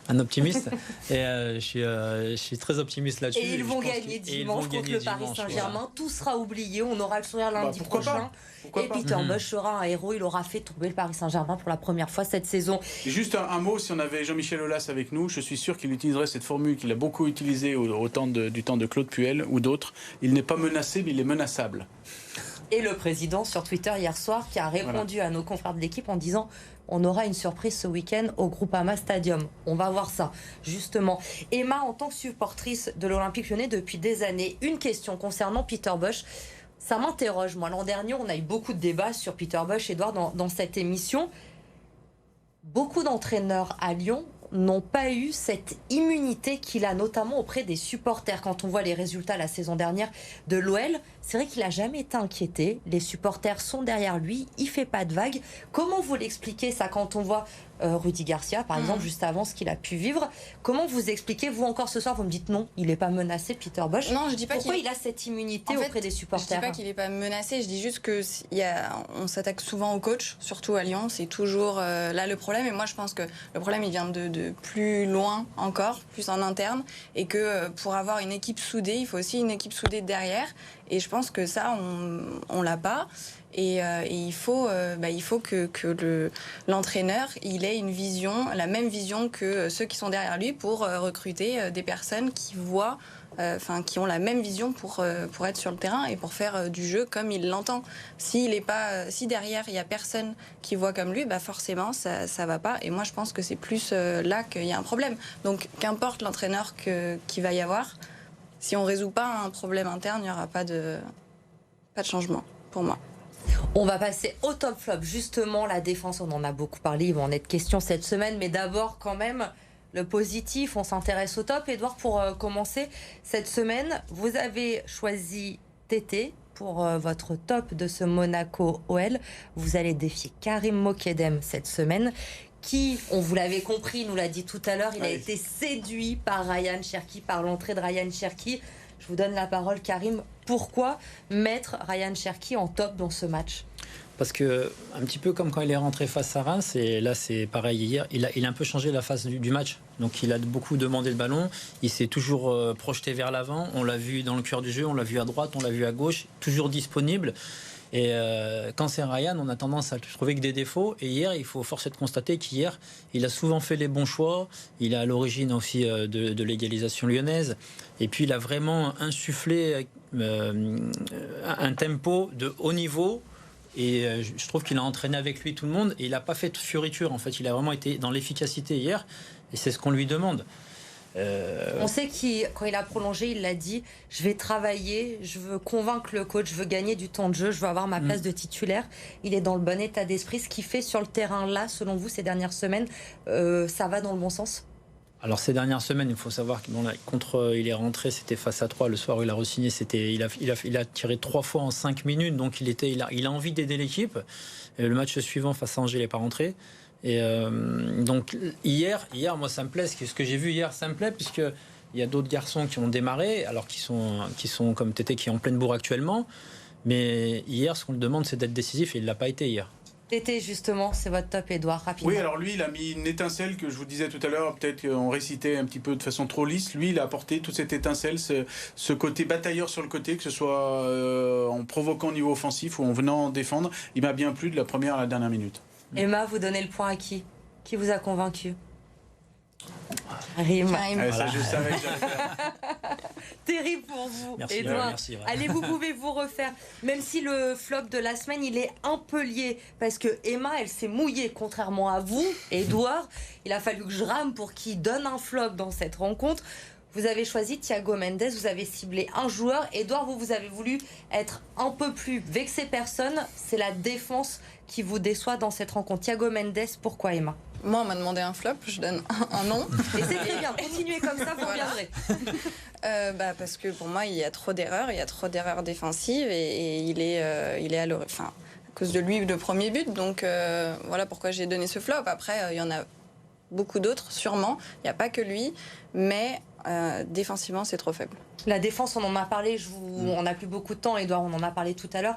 un optimiste, et je suis très optimiste là-dessus. Et ils vont gagner dimanche contre le Paris Saint-Germain. Voilà. Tout sera oublié. On aura le sourire lundi prochain. Et Peter Bosz sera un héros. Il aura fait tomber le Paris Saint-Germain pour la première fois cette saison. Et juste un mot, si on avait Jean-Michel Aulas avec nous, je suis sûr qu'il utiliserait cette formule qu'il a beaucoup utilisée du temps de Claude Puel ou d'autres. Il n'est pas menacé, mais il est menaçable. Et le président sur Twitter hier soir qui a répondu à nos confrères de l'équipe en disant on aura une surprise ce week-end au Groupama Stadium. On va voir ça, justement. Emma, en tant que supportrice de l'Olympique Lyonnais depuis des années, une question concernant Peter Bosz. Ça m'interroge, moi. L'an dernier, on a eu beaucoup de débats sur Peter Bosz, Edouard, dans cette émission. Beaucoup d'entraîneurs à Lyon n'ont pas eu cette immunité qu'il a, notamment auprès des supporters. Quand on voit les résultats la saison dernière de l'OL, c'est vrai qu'il n'a jamais été inquiété. Les supporters sont derrière lui, il ne fait pas de vagues. Comment vous l'expliquez ça quand on voit Rudy Garcia, par exemple, juste avant ce qu'il a pu vivre? Comment vous expliquez, vous encore ce soir, vous me dites non, il n'est pas menacé, Peter Bosz. Non, je dis pas pourquoi il a cette immunité auprès des supporters. Je dis pas qu'il n'est pas menacé, je dis juste qu'on s'attaque souvent au coach, surtout à Lyon. C'est toujours là le problème. Et moi, je pense que le problème, il vient de plus loin encore, plus en interne. Et que pour avoir une équipe soudée, il faut aussi une équipe soudée derrière. Et je pense que ça, on l'a pas. Et il faut que l'entraîneur il ait une vision, la même vision que ceux qui sont derrière lui pour recruter des personnes qui voient, qui ont la même vision pour être sur le terrain et pour faire du jeu comme il l'entend. Si derrière il y a personne qui voit comme lui, forcément ça va pas. Et moi je pense que c'est plus là qu'il y a un problème. Donc qu'importe l'entraîneur qu'il va y avoir, si on résout pas un problème interne, il n'y aura pas de changement pour moi. On va passer au top flop. Justement, la défense, on en a beaucoup parlé, il va en être question cette semaine. Mais d'abord, quand même, le positif, on s'intéresse au top. Edouard, pour commencer, cette semaine, vous avez choisi Tété pour votre top de ce Monaco OL. Vous allez défier Karim Mokedem cette semaine, qui, on vous l'avait compris, nous l'a dit tout à l'heure, il a été séduit par Ryan Cherki, par l'entrée de Ryan Cherki. Je vous donne la parole, Karim. Pourquoi mettre Ryan Cherki en top dans ce match? Parce que, un petit peu comme quand il est rentré face à Reims, et là c'est pareil hier, il a un peu changé la face du match. Donc il a beaucoup demandé le ballon, il s'est toujours projeté vers l'avant, on l'a vu dans le cœur du jeu, on l'a vu à droite, on l'a vu à gauche, toujours disponible. Et quand c'est Ryan, on a tendance à trouver que des défauts. Et hier, il faut forcer de constater qu'hier, il a souvent fait les bons choix. Il est à l'origine aussi de l'égalisation lyonnaise. Et puis, il a vraiment insufflé un tempo de haut niveau. Et je trouve qu'il a entraîné avec lui tout le monde. Et il n'a pas fait de fioriture. En fait, il a vraiment été dans l'efficacité hier. Et c'est ce qu'on lui demande. On sait qu'il, quand il a prolongé, il l'a dit, je vais travailler, je veux convaincre le coach, je veux gagner du temps de jeu, je veux avoir ma place de titulaire. Il est dans le bon état d'esprit. Ce qu'il fait sur le terrain là, selon vous, ces dernières semaines, ça va dans le bon sens? Alors ces dernières semaines, il faut savoir qu'il est rentré, c'était face à 3 le soir où il a re-signé, il a tiré 3 fois en 5 minutes, donc il a envie d'aider l'équipe. Et le match suivant face à Angers, il n'est pas rentré. Et donc hier, moi ça me plaît, ce que j'ai vu hier, ça me plaît, puisque il y a d'autres garçons qui ont démarré, alors qui sont comme Tété qui est en pleine bourre actuellement. Mais hier, ce qu'on lui demande, c'est d'être décisif, et il l'a pas été hier. Tété, justement, c'est votre top, Edouard, rapidement. Oui, alors lui, il a mis une étincelle que je vous disais tout à l'heure, peut-être qu'on récitait un petit peu de façon trop lisse. Lui, il a apporté toute cette étincelle, ce côté batailleur sur le côté, que ce soit en provoquant au niveau offensif ou en venant défendre. Il m'a bien plu de la première à la dernière minute. Emma, vous donnez le point à qui? Qui vous a convaincu? Karim. Ça, je savais que j'allais faire. terrible pour vous, Merci, Edouard. merci, ouais. Allez, vous pouvez vous refaire. Même si le flop de la semaine, il est un peu lié. Parce que Emma, elle s'est mouillée. Contrairement à vous, Edouard, il a fallu que je rame pour qu'il donne un flop dans cette rencontre. Vous avez choisi Thiago Mendes, vous avez ciblé un joueur. Edouard, vous avez voulu être un peu plus vexé personne. C'est la défense qui vous déçoit dans cette rencontre. Thiago Mendes, pourquoi Emma? Moi, on m'a demandé un flop, je donne un nom. Et c'est très bien, continuez comme ça, vous reviendrez. Parce que pour moi, il y a trop d'erreurs défensive et il est à l'origine. Enfin, à cause de lui, le premier but. Donc voilà pourquoi j'ai donné ce flop. Après, il y en a beaucoup d'autres, sûrement. Il n'y a pas que lui. Mais défensivement, c'est trop faible. La défense, on en a parlé. On n'a plus beaucoup de temps, Edouard, on en a parlé tout à l'heure.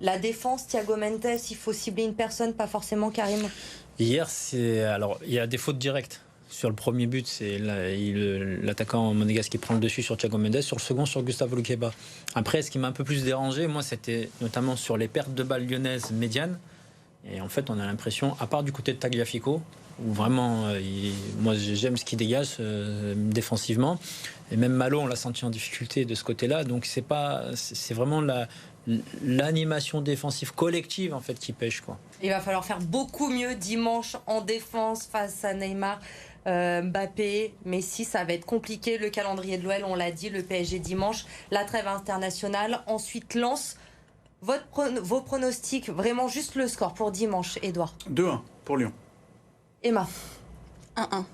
La défense, Thiago Mendes, il faut cibler une personne, pas forcément Karim. Hier, il y a des fautes directes. Sur le premier but, c'est l'attaquant monégasque qui prend le dessus sur Thiago Mendes. Sur le second, sur Gustavo Luqueba. Après, ce qui m'a un peu plus dérangé, moi, c'était notamment sur les pertes de balles lyonnaises médianes. Et en fait, on a l'impression, à part du côté de Tagliafico, où vraiment, moi, j'aime ce qu'il dégage défensivement. Et même Malo, on l'a senti en difficulté de ce côté-là. Donc, c'est vraiment l'animation défensive collective en fait qui pêche, quoi. Il va falloir faire beaucoup mieux dimanche en défense face à Neymar, Mbappé, Messi. Ça va être compliqué. Le calendrier de l'OL, on l'a dit, le PSG dimanche, la trêve internationale. Ensuite, Lens. Vos pronostics, vraiment juste le score pour dimanche, Edouard. 2-1 pour Lyon. Emma. 1-1.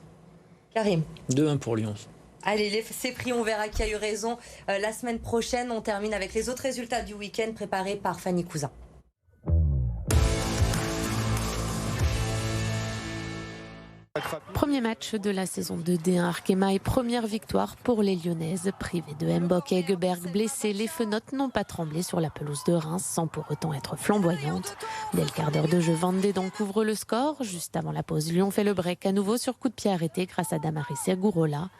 Karim. 2-1 pour Lyon. Allez, c'est pris, on verra qui a eu raison. La semaine prochaine, on termine avec les autres résultats du week-end préparés par Fanny Cousin. Premier match de la saison de D1 Arkema et première victoire pour les Lyonnaises. Privées de Mbok et Hegerberg blessés, les Fenotes n'ont pas tremblé sur la pelouse de Reims sans pour autant être flamboyantes. Dès le quart d'heure de jeu, Van Dédan couvre le score. Juste avant la pause, Lyon fait le break à nouveau sur coup de pied arrêté grâce à Damaris Segurola.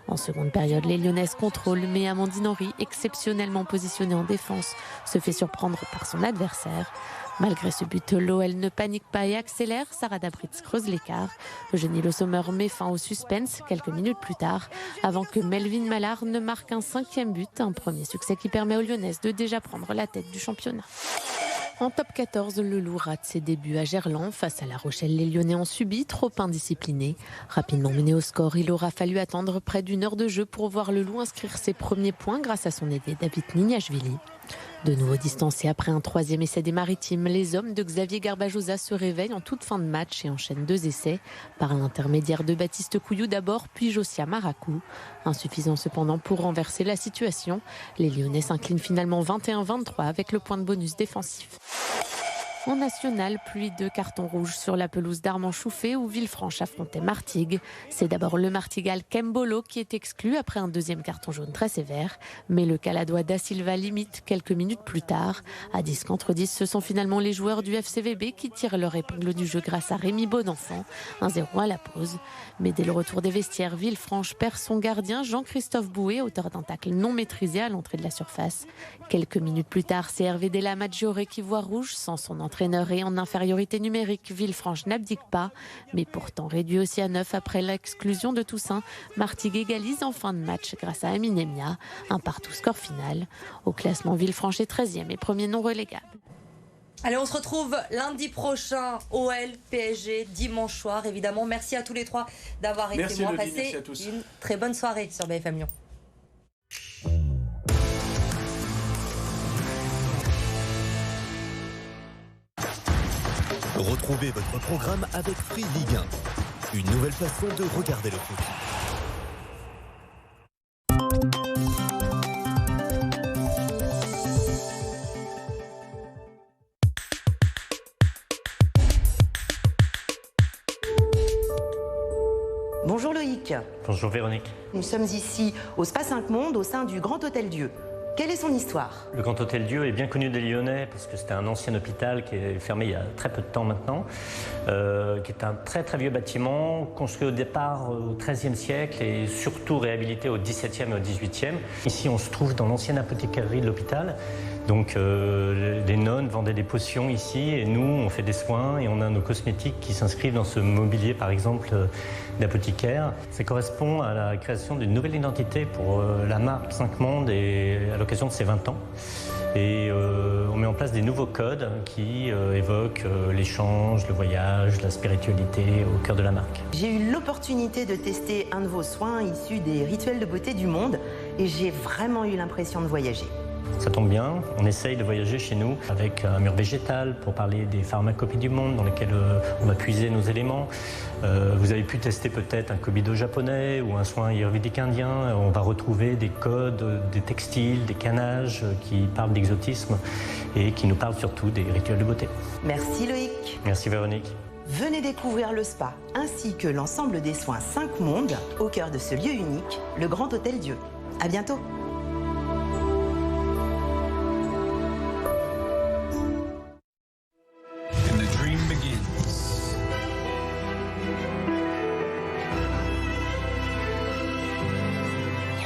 En seconde période, les Lyonnaises contrôlent, mais Amandine Henry, exceptionnellement positionnée en défense, se fait surprendre par son adversaire. Malgré ce but, l'OL ne panique pas et accélère. Sarah Dabritz creuse l'écart. Eugénie Le Sommer met fin au suspense quelques minutes plus tard, avant que Melvin Mallard ne marque un 5e but. Un premier succès qui permet aux Lyonnaises de déjà prendre la tête du championnat. En top 14, le Loup rate ses débuts à Gerland. Face à La Rochelle, les Lyonnais ont subi, trop indisciplinés. Rapidement mené au score, il aura fallu attendre près d'une heure de jeu pour voir le Loup inscrire ses premiers points grâce à son ailier David Nignashvili. De nouveau distancés après un 3e essai des Maritimes, les hommes de Xavier Garbajosa se réveillent en toute fin de match et enchaînent 2 essais par l'intermédiaire de Baptiste Couillou d'abord, puis Josia Marakou. Insuffisant cependant pour renverser la situation. Les Lyonnais s'inclinent finalement 21-23 avec le point de bonus défensif. En national, pluie de cartons rouges sur la pelouse d'Armand-Chouffé où Villefranche affrontait Martigues. C'est d'abord le Martigal Kembolo qui est exclu après un 2e carton jaune très sévère. Mais le Caladois Da Silva limite quelques minutes plus tard. À 10 contre 10, ce sont finalement les joueurs du FCVB qui tirent leur épingle du jeu grâce à Rémi Bonenfant. 1-0 à la pause. Mais dès le retour des vestiaires, Villefranche perd son gardien Jean-Christophe Bouet, auteur d'un tacle non maîtrisé à l'entrée de la surface. Quelques minutes plus tard, c'est Hervé Della Maggiore qui voit rouge sans son entraîneur et en infériorité numérique. Villefranche n'abdique pas, mais pourtant réduit aussi à 9 après l'exclusion de Toussaint. Martigues égalise en fin de match grâce à Aminemia. Un partout score final. Au classement, Villefranche est 13e et premier non relégable. Allez, on se retrouve lundi prochain, OL, PSG, dimanche soir, évidemment. Merci à tous les trois d'avoir été moi. Passez une très bonne soirée sur BFM Lyon. Retrouvez votre programme avec Free Ligue 1. Une nouvelle façon de regarder le foot. Bonjour Loïc. Bonjour Véronique. Nous sommes ici au Spa 5 Mondes au sein du Grand Hôtel Dieu. Quelle est son histoire? Le Grand Hôtel Dieu est bien connu des Lyonnais parce que c'était un ancien hôpital qui est fermé il y a très peu de temps maintenant, qui est un très très vieux bâtiment construit au départ au XIIIe siècle et surtout réhabilité au XVIIe et au XVIIIe. Ici on se trouve dans l'ancienne apothicarie de l'hôpital. Donc les nonnes vendaient des potions ici et nous on fait des soins et on a nos cosmétiques qui s'inscrivent dans ce mobilier par exemple d'apothicaire. Ça correspond à la création d'une nouvelle identité pour la marque 5 Mondes et à l'occasion de ses 20 ans. Et on met en place des nouveaux codes qui évoquent l'échange, le voyage, la spiritualité au cœur de la marque. J'ai eu l'opportunité de tester un de vos soins issus des rituels de beauté du monde et j'ai vraiment eu l'impression de voyager. Ça tombe bien, on essaye de voyager chez nous avec un mur végétal pour parler des pharmacopies du monde dans lesquelles on va puiser nos éléments. Vous avez pu tester peut-être un kobido japonais ou un soin ayurvédique indien. On va retrouver des codes, des textiles, des canages qui parlent d'exotisme et qui nous parlent surtout des rituels de beauté. Merci Loïc. Merci Véronique. Venez découvrir le spa ainsi que l'ensemble des soins 5 Mondes au cœur de ce lieu unique, le Grand Hôtel Dieu. À bientôt.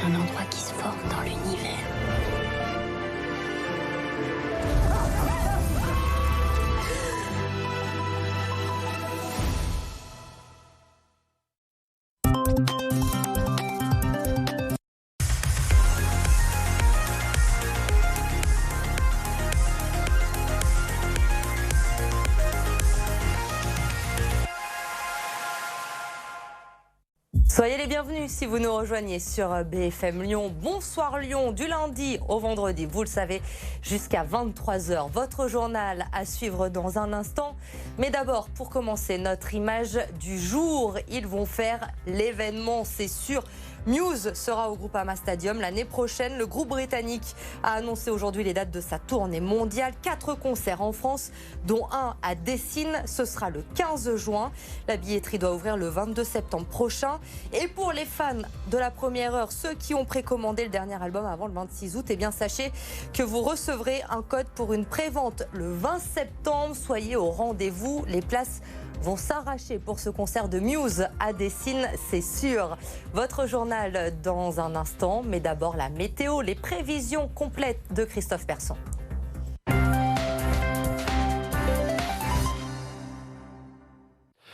Il y a un endroit qui se forme dans l'univers. Soyez les bienvenus si vous nous rejoignez sur BFM Lyon. Bonsoir Lyon, du lundi au vendredi, vous le savez, jusqu'à 23h. Votre journal à suivre dans un instant. Mais d'abord, pour commencer, notre image du jour. Ils vont faire l'événement, c'est sûr. Muse sera au Groupama Stadium l'année prochaine. Le groupe britannique a annoncé aujourd'hui les dates de sa tournée mondiale. 4 concerts en France, dont un à Dessines. Ce sera le 15 juin. La billetterie doit ouvrir le 22 septembre prochain. Et pour les fans de la première heure, ceux qui ont précommandé le dernier album avant le 26 août, eh bien sachez que vous recevrez un code pour une prévente le 20 septembre. Soyez au rendez-vous. Les places vont s'arracher pour ce concert de Muse à Dessines, c'est sûr. Votre journal dans un instant, mais d'abord la météo, les prévisions complètes de Christophe Persson.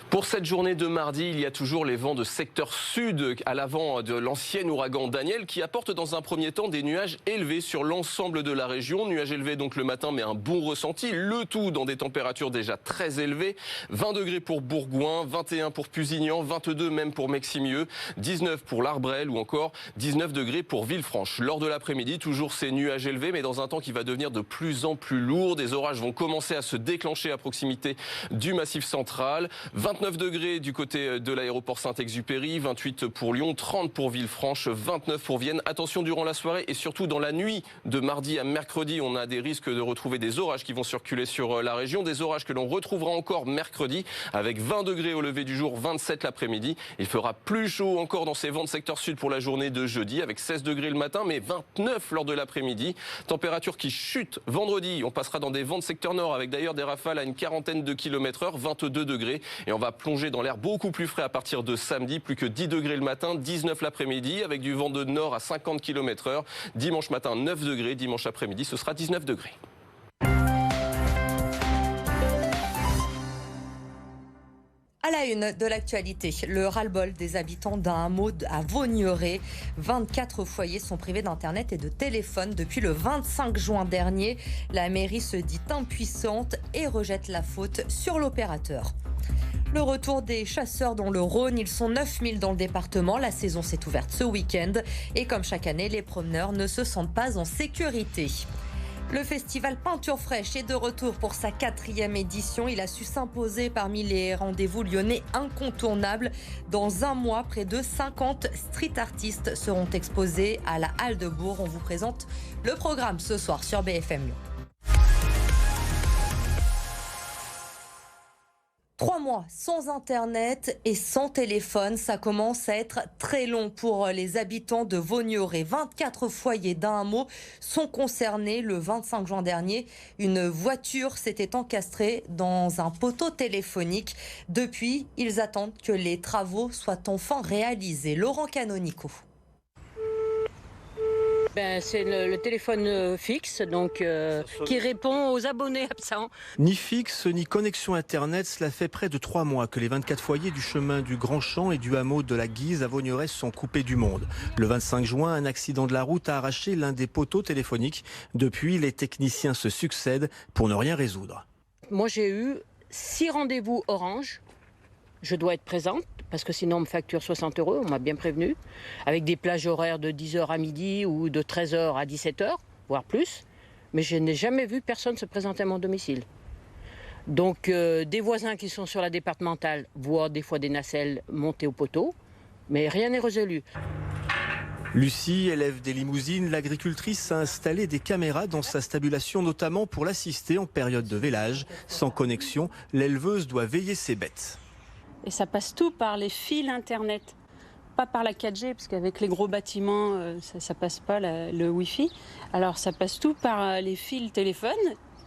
Pour cette journée de mardi, il y a toujours les vents de secteur sud à l'avant de l'ancien ouragan Daniel qui apporte dans un premier temps des nuages élevés sur l'ensemble de la région. Nuages élevés donc le matin mais un bon ressenti. Le tout dans des températures déjà très élevées. 20 degrés pour Bourgoin, 21 pour Pusignan, 22 même pour Meximieux, 19 pour l'Arbrel ou encore 19 degrés pour Villefranche. Lors de l'après-midi, toujours ces nuages élevés mais dans un temps qui va devenir de plus en plus lourd. Des orages vont commencer à se déclencher à proximité du Massif central. 29 degrés du côté de l'aéroport Saint-Exupéry, 28 pour Lyon, 30 pour Villefranche, 29 pour Vienne. Attention durant la soirée et surtout dans la nuit de mardi à mercredi, on a des risques de retrouver des orages qui vont circuler sur la région. Des orages que l'on retrouvera encore mercredi avec 20 degrés au lever du jour, 27 l'après-midi. Il fera plus chaud encore dans ces vents de secteur sud pour la journée de jeudi avec 16 degrés le matin mais 29 lors de l'après-midi. Température qui chute vendredi. On passera dans des vents de secteur nord avec d'ailleurs des rafales à une quarantaine de km/h, 22 degrés. Et on va plonger dans l'air beaucoup plus frais à partir de samedi, plus que 10 degrés le matin, 19 l'après-midi avec du vent de nord à 50 km/h. Dimanche matin 9 degrés, dimanche après-midi ce sera 19 degrés. À la une de l'actualité, le ras-le-bol des habitants d'un hameau à Vaugneray. 24 foyers sont privés d'internet et de téléphone depuis le 25 juin dernier. La mairie se dit impuissante et rejette la faute sur l'opérateur. Le retour des chasseurs dans le Rhône, ils sont 9000 dans le département. La saison s'est ouverte ce week-end et comme chaque année, les promeneurs ne se sentent pas en sécurité. Le festival Peinture Fraîche est de retour pour sa 4e édition. Il a su s'imposer parmi les rendez-vous lyonnais incontournables. Dans un mois, près de 50 street artistes seront exposés à la Halle de Bourg. On vous présente le programme ce soir sur BFM Lyon. 3 mois sans Internet et sans téléphone, ça commence à être très long pour les habitants de Vaugneray. 24 foyers d'un hameau sont concernés. Le 25 juin dernier, une voiture s'était encastrée dans un poteau téléphonique. Depuis, ils attendent que les travaux soient enfin réalisés. Laurent Canonico. C'est le téléphone fixe donc, qui répond aux abonnés absents. Ni fixe, ni connexion Internet, cela fait près de 3 mois que les 24 foyers du chemin du Grand Champ et du hameau de la Guise à Vaugnerès sont coupés du monde. Le 25 juin, un accident de la route a arraché l'un des poteaux téléphoniques. Depuis, les techniciens se succèdent pour ne rien résoudre. Moi j'ai eu 6 rendez-vous Orange. Je dois être présente parce que sinon on me facture 60 €, on m'a bien prévenu, avec des plages horaires de 10h à midi ou de 13h à 17h, voire plus. Mais je n'ai jamais vu personne se présenter à mon domicile. Donc des voisins qui sont sur la départementale voient des fois des nacelles monter au poteau, mais rien n'est résolu. Lucie, élève des limousines, l'agricultrice a installé des caméras dans sa stabulation, notamment pour l'assister en période de vélage. Sans connexion, l'éleveuse doit veiller ses bêtes. Et ça passe tout par les fils Internet, pas par la 4G, parce qu'avec les gros bâtiments, ça passe pas le Wi-Fi. Alors ça passe tout par les fils téléphone.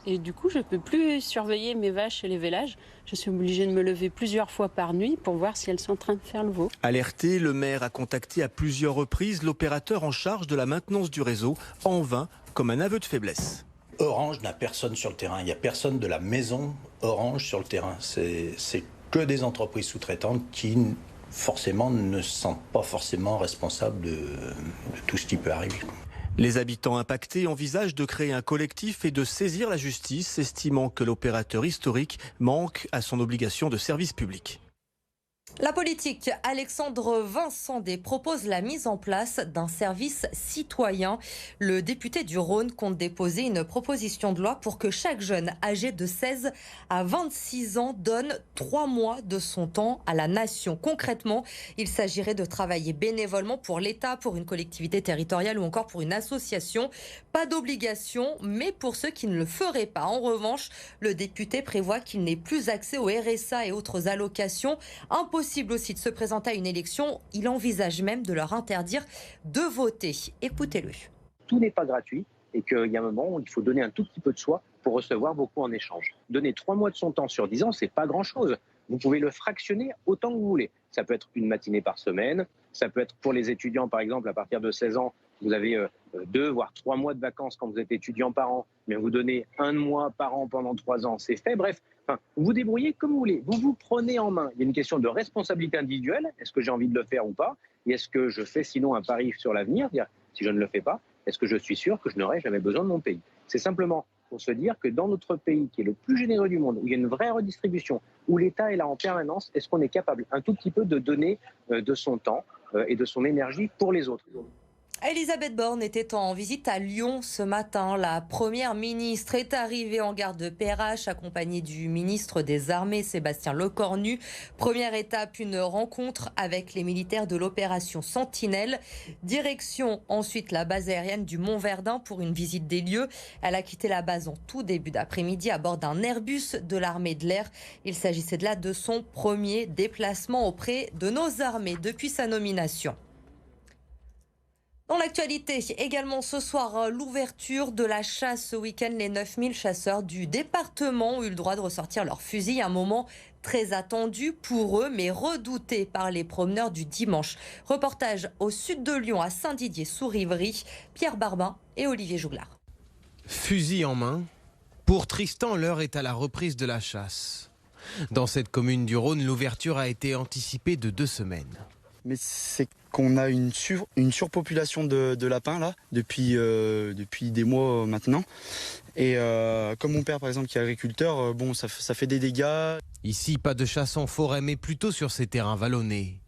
Et du coup, je ne peux plus surveiller mes vaches et les vélages. Je suis obligée de me lever plusieurs fois par nuit pour voir si elles sont en train de faire le veau. Alerté, le maire a contacté à plusieurs reprises l'opérateur en charge de la maintenance du réseau, en vain, comme un aveu de faiblesse. Orange n'a personne sur le terrain. Il n'y a personne de la maison Orange sur le terrain. C'est que des entreprises sous-traitantes qui forcément ne se sentent pas forcément responsables de tout ce qui peut arriver. Les habitants impactés envisagent de créer un collectif et de saisir la justice, estimant que l'opérateur historique manque à son obligation de service public. La politique, Alexandre Vincendé propose la mise en place d'un service citoyen. Le député du Rhône compte déposer une proposition de loi pour que chaque jeune âgé de 16 à 26 ans donne 3 mois de son temps à la nation. Concrètement, il s'agirait de travailler bénévolement pour l'État, pour une collectivité territoriale ou encore pour une association. Pas d'obligation, mais pour ceux qui ne le feraient pas. En revanche, le député prévoit qu'il n'ait plus accès au RSA et autres allocations. Impossible aussi de se présenter à une élection. Il envisage même de leur interdire de voter. Écoutez-le. Tout n'est pas gratuit et qu'il y a un moment où il faut donner un tout petit peu de soi pour recevoir beaucoup en échange. Donner 3 mois de son temps sur 10 ans, c'est pas grand-chose. Vous pouvez le fractionner autant que vous voulez. Ça peut être une matinée par semaine, ça peut être pour les étudiants par exemple à partir de 16 ans, vous avez 2 voire 3 mois de vacances quand vous êtes étudiant par an, mais vous donnez 1 mois par an pendant 3 ans, c'est fait. Bref, vous vous débrouillez comme vous voulez. Vous vous prenez en main. Il y a une question de responsabilité individuelle. Est-ce que j'ai envie de le faire ou pas? Et est-ce que je fais sinon un pari sur l'avenir? Si je ne le fais pas, est-ce que je suis sûr que je n'aurai jamais besoin de mon pays? C'est simplement pour se dire que dans notre pays, qui est le plus généreux du monde, où il y a une vraie redistribution, où l'État est là en permanence, est-ce qu'on est capable un tout petit peu de donner de son temps et de son énergie pour les autres? Elisabeth Borne était en visite à Lyon ce matin. La première ministre est arrivée en gare de Perrache, accompagnée du ministre des Armées, Sébastien Lecornu. Première étape, une rencontre avec les militaires de l'opération Sentinelle. Direction ensuite la base aérienne du Mont-Verdun pour une visite des lieux. Elle a quitté la base en tout début d'après-midi à bord d'un Airbus de l'armée de l'air. Il s'agissait de là de son premier déplacement auprès de nos armées depuis sa nomination. Dans l'actualité, également ce soir, l'ouverture de la chasse ce week-end. Les 9000 chasseurs du département ont eu le droit de ressortir leurs fusils. Un moment très attendu pour eux, mais redouté par les promeneurs du dimanche. Reportage au sud de Lyon, à Saint-Didier-sous-Rivry. Pierre Barbin et Olivier Jouglard. Fusil en main, pour Tristan, l'heure est à la reprise de la chasse. Dans cette commune du Rhône, l'ouverture a été anticipée de 2 semaines. Mais c'est qu'on a une surpopulation de lapins là depuis des mois maintenant. Et comme mon père par exemple qui est agriculteur, ça fait des dégâts. Ici, pas de chasse en forêt, mais plutôt sur ces terrains vallonnés.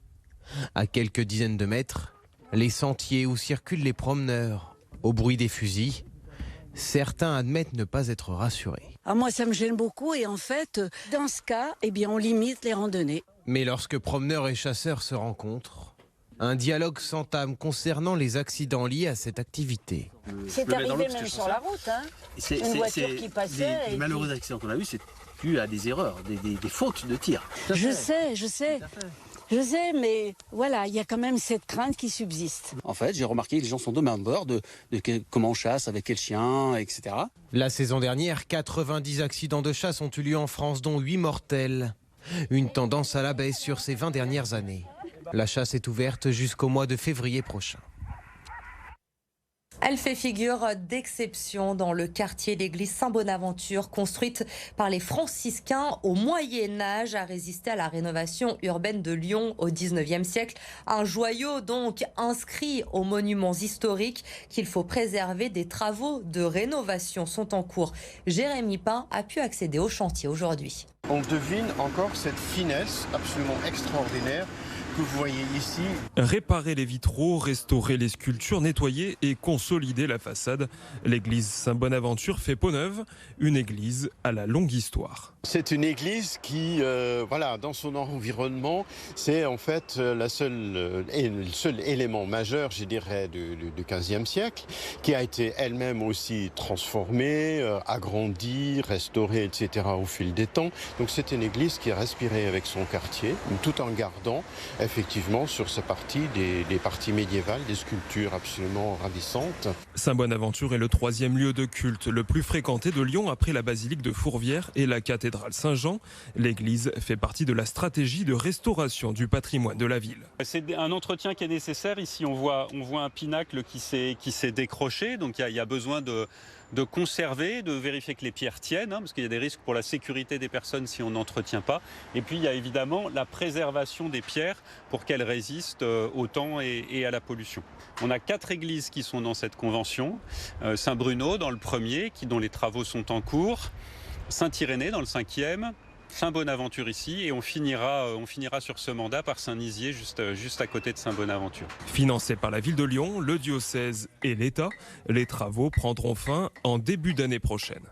À quelques dizaines de mètres, les sentiers où circulent les promeneurs, au bruit des fusils. Certains admettent ne pas être rassurés. Moi, ça me gêne beaucoup et en fait, dans ce cas, on limite les randonnées. Mais lorsque promeneurs et chasseurs se rencontrent, un dialogue s'entame concernant les accidents liés à cette activité. C'est arrivé même sur la route, hein. Une voiture qui passait. Les malheureux accidents qu'on a eus, c'est dû à des erreurs, des fautes de tir. Je sais, mais voilà, il y a quand même cette crainte qui subsiste. En fait, j'ai remarqué que les gens sont de main de bord, de comment on chasse, avec quel chien, etc. La saison dernière, 90 accidents de chasse ont eu lieu en France, dont 8 mortels. Une tendance à la baisse sur ces 20 dernières années. La chasse est ouverte jusqu'au mois de février prochain. Elle fait figure d'exception dans le quartier. L'église Saint-Bonaventure, construite par les franciscains au Moyen-Âge, a résisté à la rénovation urbaine de Lyon au 19e siècle. Un joyau donc inscrit aux monuments historiques qu'il faut préserver. Des travaux de rénovation sont en cours. Jérémy Pain a pu accéder au chantier aujourd'hui. On devine encore cette finesse absolument extraordinaire que vous voyez ici. Réparer les vitraux, restaurer les sculptures, nettoyer et consolider la façade. L'église Saint-Bonaventure fait peau neuve, une église à la longue histoire. C'est une église qui, dans son environnement, c'est en fait le seul élément majeur, je dirais, du XVe siècle, qui a été elle-même aussi transformée, agrandie, restaurée, etc. au fil des temps. Donc c'est une église qui a respiré avec son quartier, tout en gardant effectivement sur sa partie des parties médiévales, des sculptures absolument ravissantes. Saint-Bonaventure est le 3e lieu de culte le plus fréquenté de Lyon après la basilique de Fourvière et la cathédrale Saint-Jean. L'église fait partie de la stratégie de restauration du patrimoine de la ville. C'est un entretien qui est nécessaire. Ici, on voit un pinacle qui s'est décroché, donc il y a besoin de conserver, de vérifier que les pierres tiennent, parce qu'il y a des risques pour la sécurité des personnes si on n'entretient pas. Et puis il y a évidemment la préservation des pierres pour qu'elles résistent au temps et à la pollution. On a 4 églises qui sont dans cette convention. Saint-Bruno dans le premier, dont les travaux sont en cours. Saint-Irénée dans le 5e. Saint-Bonaventure ici, et on finira sur ce mandat par Saint-Nizier juste à côté de Saint-Bonaventure. Financé par la ville de Lyon, le diocèse et l'État, les travaux prendront fin en début d'année prochaine.